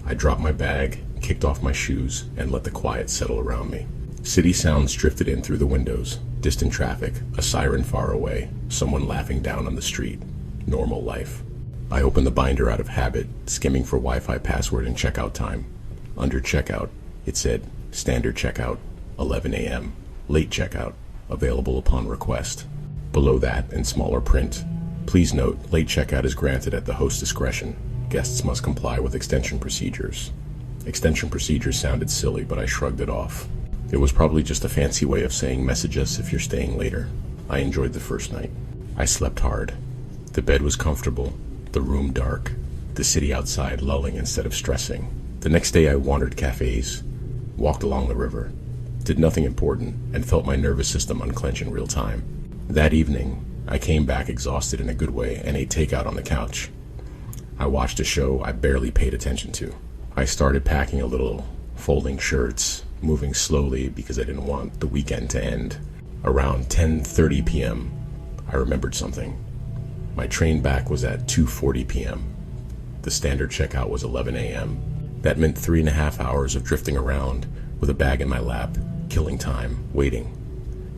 I dropped my bag, kicked off my shoes, and let the quiet settle around me. City sounds drifted in through the windows, Distant traffic, a siren far away, someone laughing down on the street. Normal life. I opened the binder out of habit, skimming for Wi-Fi password and checkout time. Under checkout, it said, standard checkout, 11 a.m., late checkout, available upon request. Below that, in smaller print, please note, late checkout is granted at the host's discretion. Guests must comply with extension procedures. Extension procedures sounded silly, but I shrugged it off. It was probably just a fancy way of saying message us if you're staying later. I enjoyed the first night. I slept hard. The bed was comfortable, the room dark, the city outside lulling instead of stressing. The next day I wandered cafes, walked along the river, did nothing important, and felt my nervous system unclench in real time. That evening, I came back exhausted in a good way and ate takeout on the couch. I watched a show I barely paid attention to. I started packing a little, folding shirts, moving slowly because I didn't want the weekend to end. Around 10:30 p.m., I remembered something. My train back was at 2:40 p.m. The standard checkout was 11 a.m. That meant 3.5 hours of drifting around with a bag in my lap, killing time, waiting.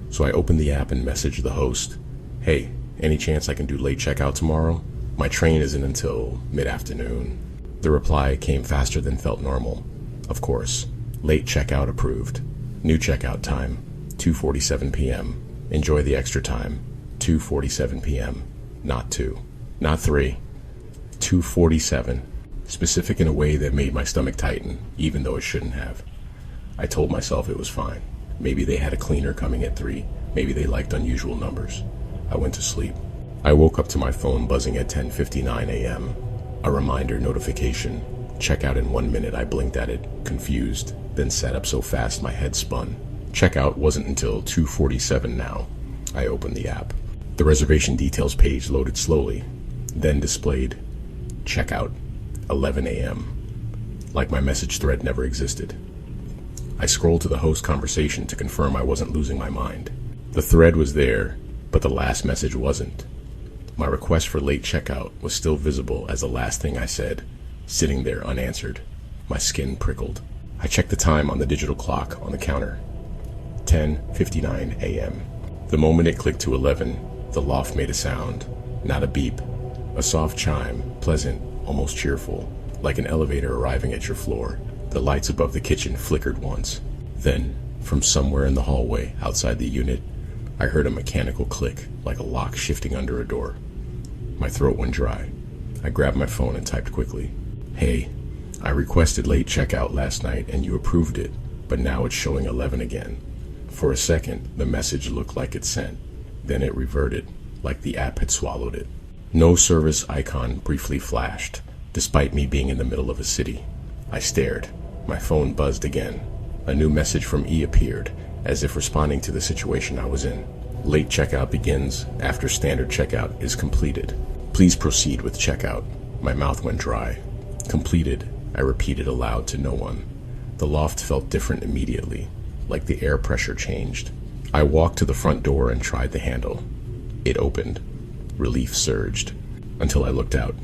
So I opened the app and messaged the host, "Hey, any chance I can do late checkout tomorrow? My train isn't until mid-afternoon." The reply came faster than felt normal. Of course, late checkout approved. New checkout time, 2:47 p.m. Enjoy the extra time, 2:47 p.m. Not 2, not 3, 2:47. Specific in a way that made my stomach tighten, even though it shouldn't have. I told myself it was fine. Maybe they had a cleaner coming at 3. Maybe they liked unusual numbers. I went to sleep. I woke up to my phone buzzing at 10:59 a.m. A reminder notification. Checkout in 1 minute. I blinked at it, confused, then sat up so fast my head spun. Checkout wasn't until 2:47 now. I opened the app. The reservation details page loaded slowly, then displayed checkout, 11 a.m. Like my message thread never existed. I scrolled to the host conversation to confirm I wasn't losing my mind. The thread was there, but the last message wasn't. My request for late checkout was still visible as the last thing I said, sitting there unanswered. My skin prickled. I checked the time on the digital clock on the counter. 10:59 a.m. The moment it clicked to 11, the loft made a sound. Not a beep. A soft chime, pleasant, almost cheerful, like an elevator arriving at your floor. The lights above the kitchen flickered once. Then, from somewhere in the hallway outside the unit, I heard a mechanical click, like a lock shifting under a door. My throat went dry. I grabbed my phone and typed quickly. "Hey, I requested late checkout last night and you approved it, but now it's showing 11 again." For a second, the message looked like it sent. Then it reverted, like the app had swallowed it. No service icon briefly flashed, despite me being in the middle of a city. I stared. My phone buzzed again. A new message from E appeared, as if responding to the situation I was in. "Late checkout begins after standard checkout is completed. Please proceed with checkout." My mouth went dry. "Completed," I repeated aloud to no one. The loft felt different immediately, like the air pressure changed. I walked to the front door and tried the handle. It opened. Relief surged, until I looked out.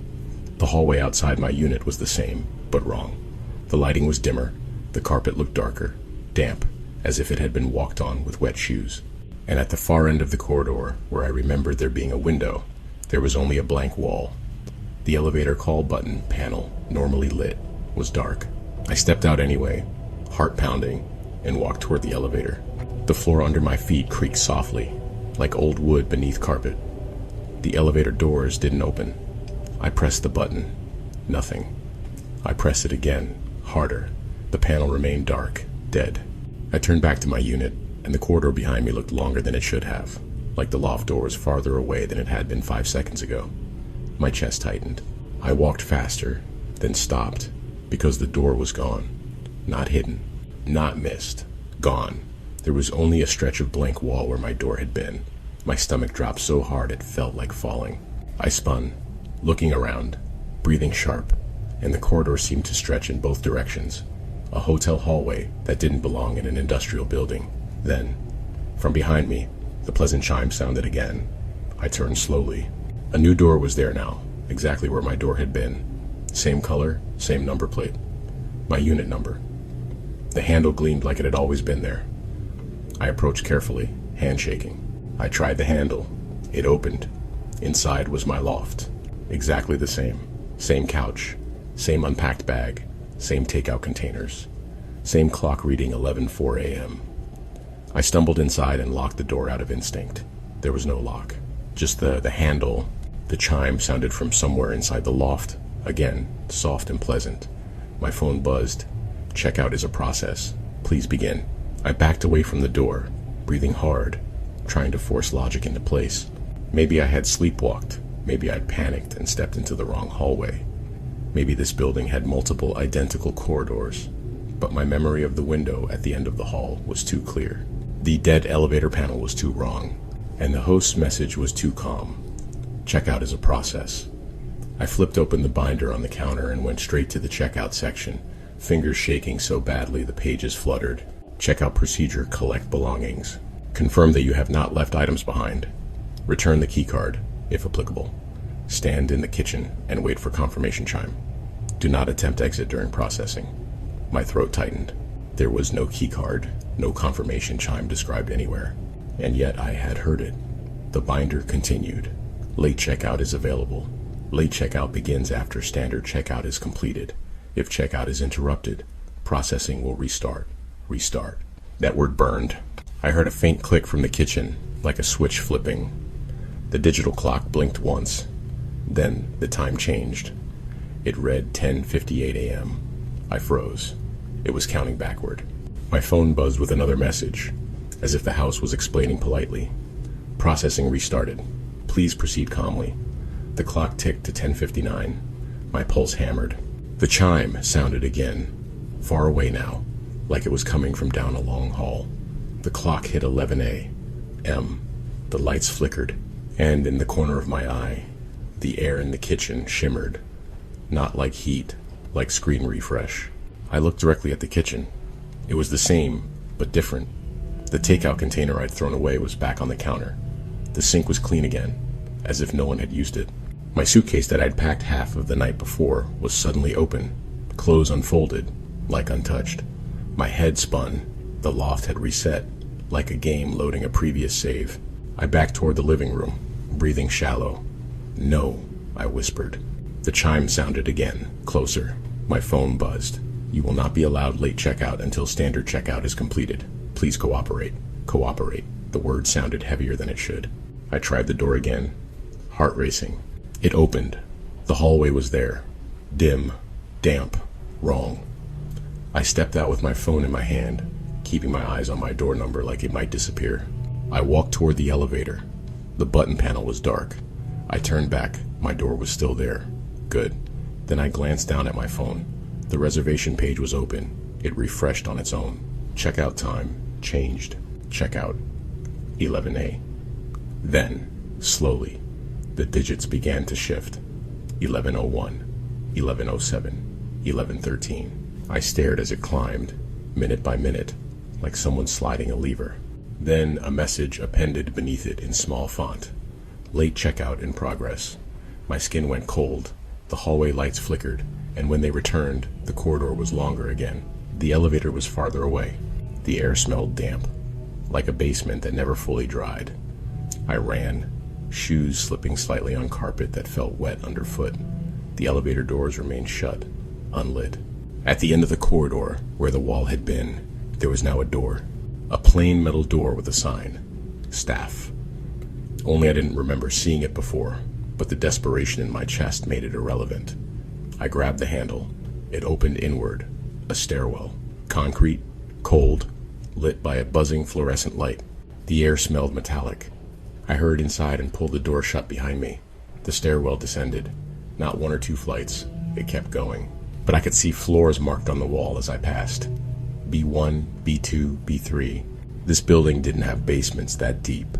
The hallway outside my unit was the same, but wrong. The lighting was dimmer, the carpet looked darker, damp, as if it had been walked on with wet shoes. And at the far end of the corridor, where I remembered there being a window, there was only a blank wall. The elevator call button panel, normally lit, was dark. I stepped out anyway, heart pounding, and walked toward the elevator. The floor under my feet creaked softly, like old wood beneath carpet. The elevator doors didn't open. I pressed the button. Nothing. I pressed it again, harder. The panel remained dark, dead. I turned back to my unit, and the corridor behind me looked longer than it should have, like the loft door was farther away than it had been 5 seconds ago. My chest tightened. I walked faster, then stopped, because the door was gone. Not hidden, not missed, gone. There was only a stretch of blank wall where my door had been. My stomach dropped so hard it felt like falling. I spun, looking around, breathing sharp, and the corridor seemed to stretch in both directions. A hotel hallway that didn't belong in an industrial building. Then, from behind me, the pleasant chime sounded again. I turned slowly. A new door was there now, exactly where my door had been. Same color, same number plate. My unit number. The handle gleamed like it had always been there. I approached carefully, handshaking. I tried the handle. It opened. Inside was my loft. Exactly the same. Same couch. Same unpacked bag. Same takeout containers. Same clock reading 11:04 a.m. I stumbled inside and locked the door out of instinct. There was no lock. Just the handle. The chime sounded from somewhere inside the loft. Again, soft and pleasant. My phone buzzed. Checkout is a process. Please begin. I backed away from the door, breathing hard, trying to force logic into place. Maybe I had sleepwalked. Maybe I'd panicked and stepped into the wrong hallway. Maybe this building had multiple identical corridors, but my memory of the window at the end of the hall was too clear. The dead elevator panel was too wrong, and the host's message was too calm. Checkout is a process. I flipped open the binder on the counter and went straight to the checkout section, fingers shaking so badly the pages fluttered. Checkout procedure: collect belongings. Confirm that you have not left items behind. Return the keycard, if applicable. Stand in the kitchen and wait for confirmation chime. Do not attempt exit during processing. My throat tightened. There was no keycard, no confirmation chime described anywhere. And yet I had heard it. The binder continued. Late checkout is available. Late checkout begins after standard checkout is completed. If checkout is interrupted, processing will restart. Restart. That word burned. I heard a faint click from the kitchen, like a switch flipping. The digital clock blinked once. Then the time changed. It read 10:58 a.m. I froze. It was counting backward. My phone buzzed with another message, as if the house was explaining politely. Processing restarted. Please proceed calmly. The clock ticked to 10:59. My pulse hammered. The chime sounded again, far away now, like it was coming from down a long hall. The clock hit 11 a.m. The lights flickered, and in the corner of my eye, the air in the kitchen shimmered. Not like heat, like screen refresh. I looked directly at the kitchen. It was the same, but different. The takeout container I'd thrown away was back on the counter. The sink was clean again, as if no one had used it. My suitcase that I'd packed half of the night before was suddenly open, clothes unfolded, like untouched. My head spun. The loft had reset, like a game loading a previous save. I backed toward the living room, breathing shallow. No, I whispered. The chime sounded again, closer. My phone buzzed. You will not be allowed late checkout until standard checkout is completed. Please cooperate. Cooperate. The word sounded heavier than it should. I tried the door again, heart racing. It opened. The hallway was there. Dim, damp, wrong. I stepped out with my phone in my hand, keeping my eyes on my door number like it might disappear. I walked toward the elevator. The button panel was dark. I turned back. My door was still there. Good. Then I glanced down at my phone. The reservation page was open. It refreshed on its own. Checkout time changed. Checkout 11 Then, slowly, the digits began to shift. 11:01, 11:07, 11:13. I stared as it climbed, minute by minute, like someone sliding a lever. Then a message appended beneath it in small font. Late checkout in progress. My skin went cold. The hallway lights flickered, and when they returned, the corridor was longer again. The elevator was farther away. The air smelled damp, like a basement that never fully dried. I ran, shoes slipping slightly on carpet that felt wet underfoot. The elevator doors remained shut, unlit. At the end of the corridor, where the wall had been, there was now a door. A plain metal door with a sign. Staff. Only I didn't remember seeing it before, but the desperation in my chest made it irrelevant. I grabbed the handle. It opened inward. A stairwell. Concrete, cold, lit by a buzzing fluorescent light. The air smelled metallic. I hurried inside and pulled the door shut behind me. The stairwell descended. Not one or two flights. It kept going. But I could see floors marked on the wall as I passed. B1, B2, B3. This building didn't have basements that deep.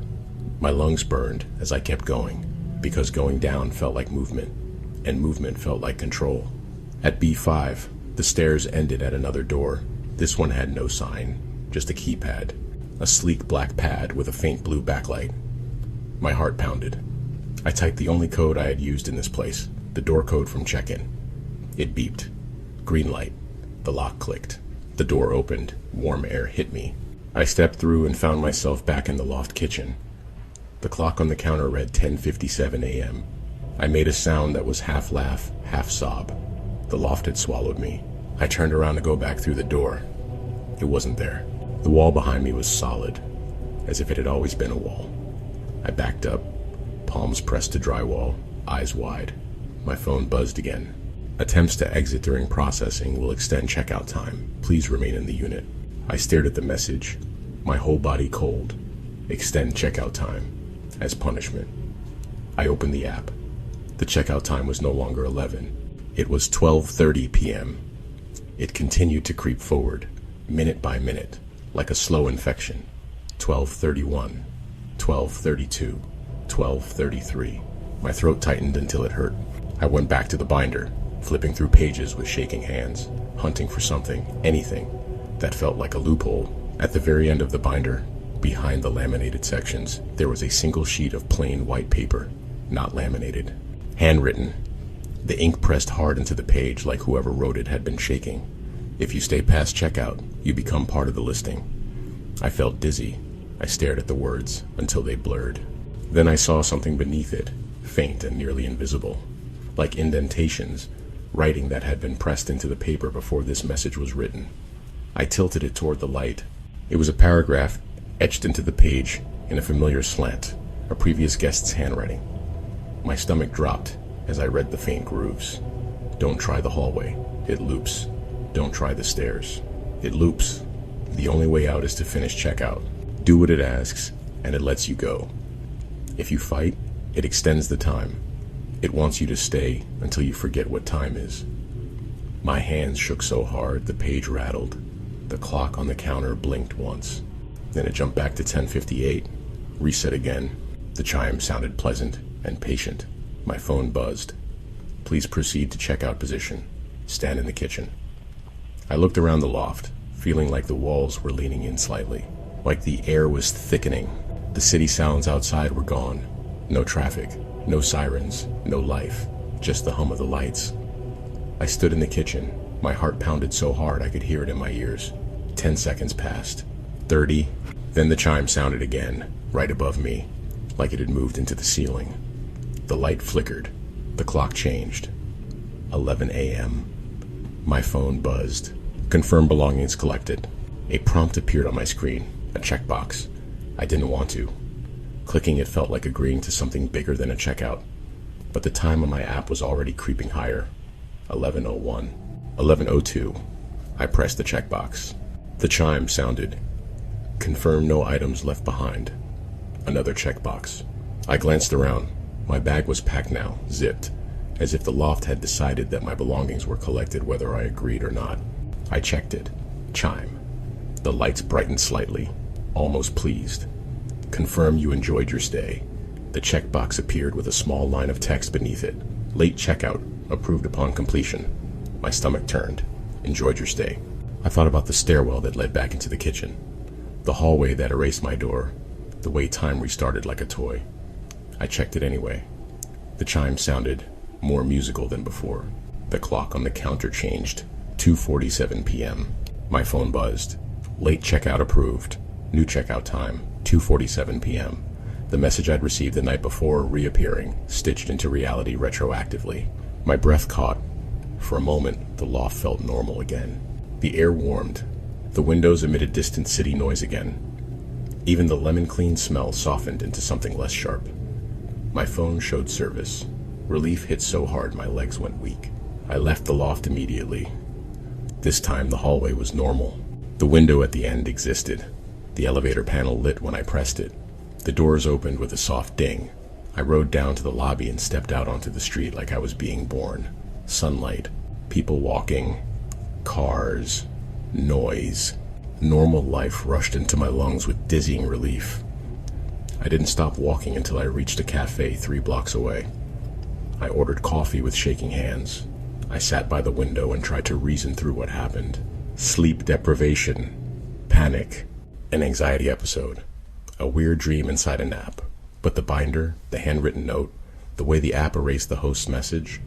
My lungs burned as I kept going, because going down felt like movement, and movement felt like control. At B5, the stairs ended at another door. This one had no sign, just a keypad, a sleek black pad with a faint blue backlight. My heart pounded. I typed the only code I had used in this place, the door code from check-in. It beeped. Green light. The lock clicked. The door opened. Warm air hit me. I stepped through and found myself back in the loft kitchen. The clock on the counter read 10:57 a.m. I made a sound that was half laugh, half sob. The loft had swallowed me. I turned around to go back through the door. It wasn't there. The wall behind me was solid, as if it had always been a wall. I backed up, palms pressed to drywall, eyes wide. My phone buzzed again. Attempts to exit during processing will extend checkout time. Please remain in the unit. I stared at the message, my whole body cold. Extend checkout time, as punishment. I opened the app. The checkout time was no longer 11. It was 12:30 p.m. It continued to creep forward, minute by minute, like a slow infection. 12:31, 12:32, 12:33. My throat tightened until it hurt. I went back to the binder, flipping through pages with shaking hands, hunting for something, anything, that felt like a loophole. At the very end of the binder, behind the laminated sections, there was a single sheet of plain white paper, not laminated. Handwritten. The ink pressed hard into the page like whoever wrote it had been shaking. If you stay past checkout, you become part of the listing. I felt dizzy. I stared at the words until they blurred. Then I saw something beneath it, faint and nearly invisible, like indentations, writing that had been pressed into the paper before this message was written. I tilted it toward the light. It was a paragraph etched into the page in a familiar slant, a previous guest's handwriting. My stomach dropped as I read the faint grooves. Don't try the hallway. It loops. Don't try the stairs. It loops. The only way out is to finish checkout. Do what it asks, and it lets you go. If you fight, it extends the time. It wants you to stay until you forget what time is. My hands shook so hard the page rattled. The clock on the counter blinked once. Then it jumped back to 10:58. Reset again. The chime sounded pleasant and patient. My phone buzzed. Please proceed to checkout position. Stand in the kitchen. I looked around the loft, feeling like the walls were leaning in slightly, like the air was thickening. The city sounds outside were gone. No traffic, no sirens, no life, just the hum of the lights. I stood in the kitchen. My heart pounded so hard I could hear it in my ears. 10 seconds passed. 30. Then the chime sounded again, right above me, like it had moved into the ceiling. The light flickered. The clock changed. 11 a.m. My phone buzzed. Confirm belongings collected. A prompt appeared on my screen, a checkbox. I didn't want to. Clicking it felt like agreeing to something bigger than a checkout. But the time on my app was already creeping higher. 11:01. 11:02. I pressed the checkbox. The chime sounded. Confirm no items left behind. Another checkbox. I glanced around. My bag was packed now, zipped, as if the loft had decided that my belongings were collected whether I agreed or not. I checked it. Chime. The lights brightened slightly, almost pleased. Confirm you enjoyed your stay. The checkbox appeared with a small line of text beneath it. Late checkout, approved upon completion. My stomach turned. Enjoyed your stay. I thought about the stairwell that led back into the kitchen, the hallway that erased my door, the way time restarted like a toy. I checked it anyway. The chime sounded more musical than before. The clock on the counter changed. 2:47 p.m. My phone buzzed. Late checkout approved. New checkout time, 2:47 p.m. The message I'd received the night before reappearing, stitched into reality retroactively. My breath caught. For a moment, the loft felt normal again. The air warmed. The windows emitted distant city noise again. Even the lemon-clean smell softened into something less sharp. My phone showed service. Relief hit so hard my legs went weak. I left the loft immediately. This time the hallway was normal. The window at the end existed. The elevator panel lit when I pressed it. The doors opened with a soft ding. I rode down to the lobby and stepped out onto the street like I was being born. Sunlight, people walking, cars, noise. Normal life rushed into my lungs with dizzying relief. I didn't stop walking until I reached a cafe 3 blocks away. I ordered coffee with shaking hands. I sat by the window and tried to reason through what happened. Sleep deprivation, panic, an anxiety episode, a weird dream inside a nap. But the binder, the handwritten note, the way the app erased the host's message.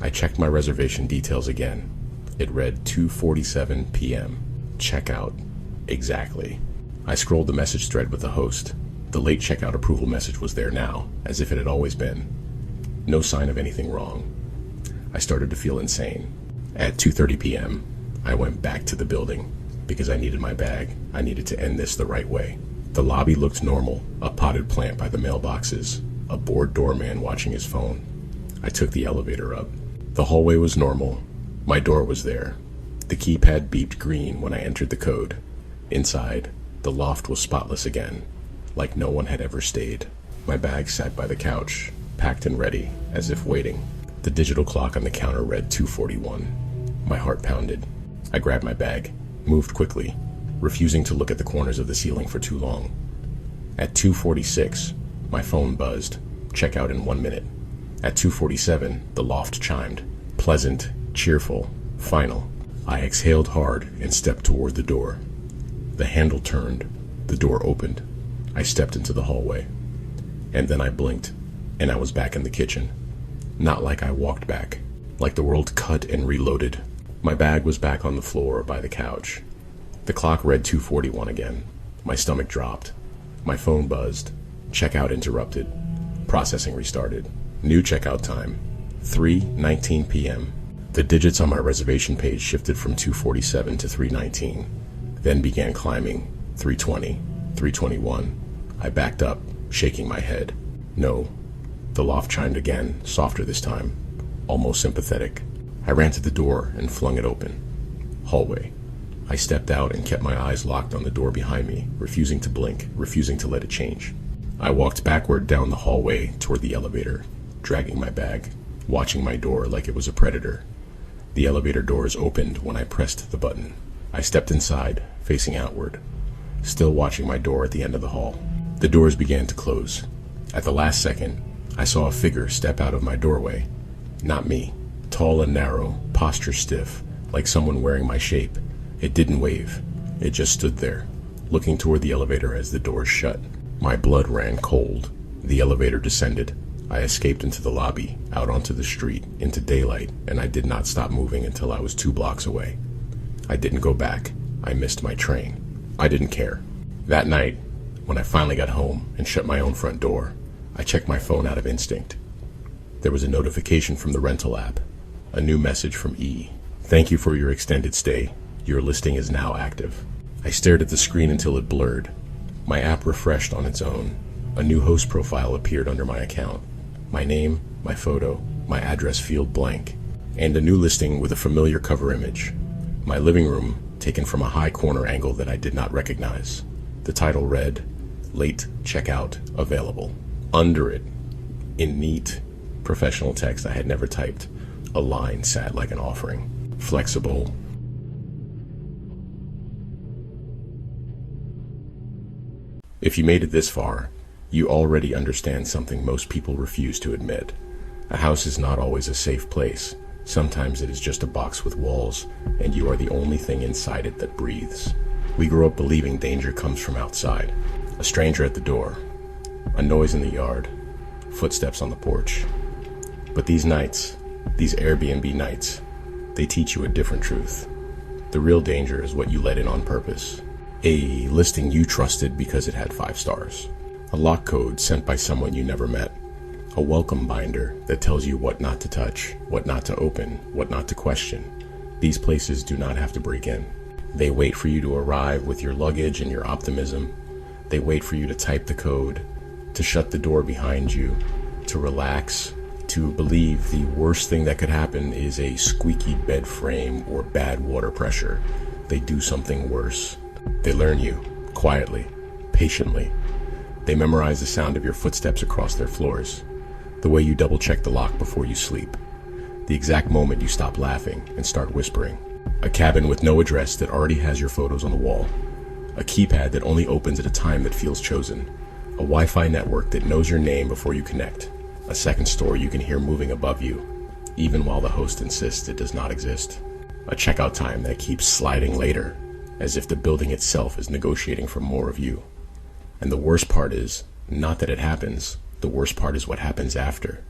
I checked my reservation details again. It read 2:47 p.m. Checkout. Exactly. I scrolled the message thread with the host. The late checkout approval message was there now, as if it had always been. No sign of anything wrong. I started to feel insane. At 2:30 p.m., I went back to the building because I needed my bag. I needed to end this the right way. The lobby looked normal, a potted plant by the mailboxes, a bored doorman watching his phone. I took the elevator up. The hallway was normal. My door was there. The keypad beeped green when I entered the code. Inside, the loft was spotless again, like no one had ever stayed. My bag sat by the couch, packed and ready, as if waiting. The digital clock on the counter read 2:41. My heart pounded. I grabbed my bag, moved quickly, refusing to look at the corners of the ceiling for too long. At 2:46, my phone buzzed. Checkout in 1 minute. At 2:47, the loft chimed. Pleasant, cheerful, final. I exhaled hard and stepped toward the door. The handle turned. The door opened. I stepped into the hallway. And then I blinked, and I was back in the kitchen. Not like I walked back, like the world cut and reloaded. My bag was back on the floor by the couch. The clock read 2:41 again. My stomach dropped. My phone buzzed. Checkout interrupted. Processing restarted. New checkout time, 3:19 p.m. The digits on my reservation page shifted from 2:47 to 3:19, then began climbing, 3:20, 3:21. I backed up, shaking my head. No. The loft chimed again, softer this time, almost sympathetic. I ran to the door and flung it open. Hallway. I stepped out and kept my eyes locked on the door behind me, refusing to blink, refusing to let it change. I walked backward down the hallway toward the elevator, dragging my bag, watching my door like it was a predator. The elevator doors opened when I pressed the button. I stepped inside, facing outward, still watching my door at the end of the hall. The doors began to close. At the last second, I saw a figure step out of my doorway. Not me. Tall and narrow, posture stiff, like someone wearing my shape. It didn't wave. It just stood there, looking toward the elevator as the doors shut. My blood ran cold. The elevator descended. I escaped into the lobby, out onto the street, into daylight, and I did not stop moving until I was 2 blocks away. I didn't go back. I missed my train. I didn't care. That night, when I finally got home and shut my own front door, I checked my phone out of instinct. There was a notification from the rental app. A new message from E. Thank you for your extended stay. Your listing is now active. I stared at the screen until it blurred. My app refreshed on its own. A new host profile appeared under my account. My name, my photo, my address field blank, and a new listing with a familiar cover image. My living room, taken from a high corner angle that I did not recognize. The title read, Late Checkout Available. Under it, in neat, professional text I had never typed, a line sat like an offering. Flexible. If you made it this far, you already understand something most people refuse to admit. A house is not always a safe place. Sometimes it is just a box with walls, and you are the only thing inside it that breathes. We grow up believing danger comes from outside. A stranger at the door, a noise in the yard, footsteps on the porch. But these nights, these Airbnb nights, they teach you a different truth. The real danger is what you let in on purpose. A listing you trusted because it had 5 stars. A lock code sent by someone you never met. A welcome binder that tells you what not to touch, what not to open, what not to question. These places do not have to break in. They wait for you to arrive with your luggage and your optimism. They wait for you to type the code, to shut the door behind you, to relax, to believe the worst thing that could happen is a squeaky bed frame or bad water pressure. They do something worse. They learn you, quietly, patiently. They memorize the sound of your footsteps across their floors, the way you double-check the lock before you sleep, the exact moment you stop laughing and start whispering. A cabin with no address that already has your photos on the wall. A keypad that only opens at a time that feels chosen. A Wi-Fi network that knows your name before you connect. A second store you can hear moving above you, even while the host insists it does not exist. A checkout time that keeps sliding later, as if the building itself is negotiating for more of you. And the worst part is, not that it happens, the worst part is what happens after.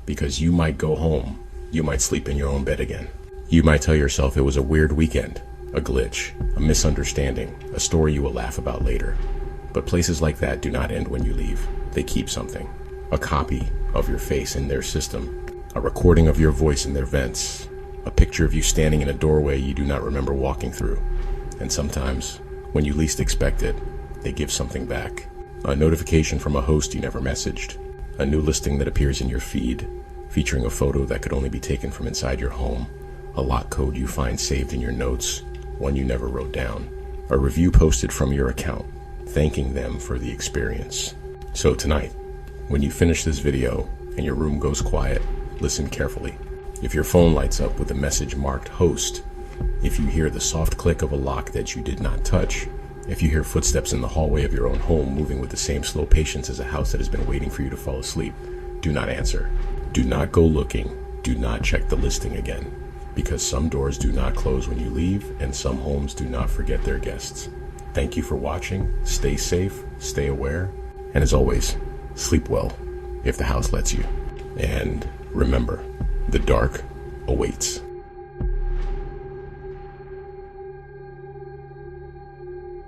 Because you might go home, you might sleep in your own bed again. You might tell yourself it was a weird weekend, a glitch, a misunderstanding, a story you will laugh about later. But places like that do not end when you leave. They keep something. A copy of your face in their system. A recording of your voice in their vents. A picture of you standing in a doorway you do not remember walking through. And sometimes, when you least expect it, they give something back. A notification from a host you never messaged. A new listing that appears in your feed, featuring a photo that could only be taken from inside your home. A lock code you find saved in your notes, one you never wrote down. A review posted from your account, thanking them for the experience. So tonight, when you finish this video and your room goes quiet, listen carefully. If your phone lights up with a message marked host, if you hear the soft click of a lock that you did not touch, if you hear footsteps in the hallway of your own home moving with the same slow patience as a house that has been waiting for you to fall asleep, do not answer. Do not go looking. Do not check the listing again. Because some doors do not close when you leave, and some homes do not forget their guests. Thank you for watching. Stay safe, stay aware, and as always, sleep well if the house lets you. And remember, the dark awaits.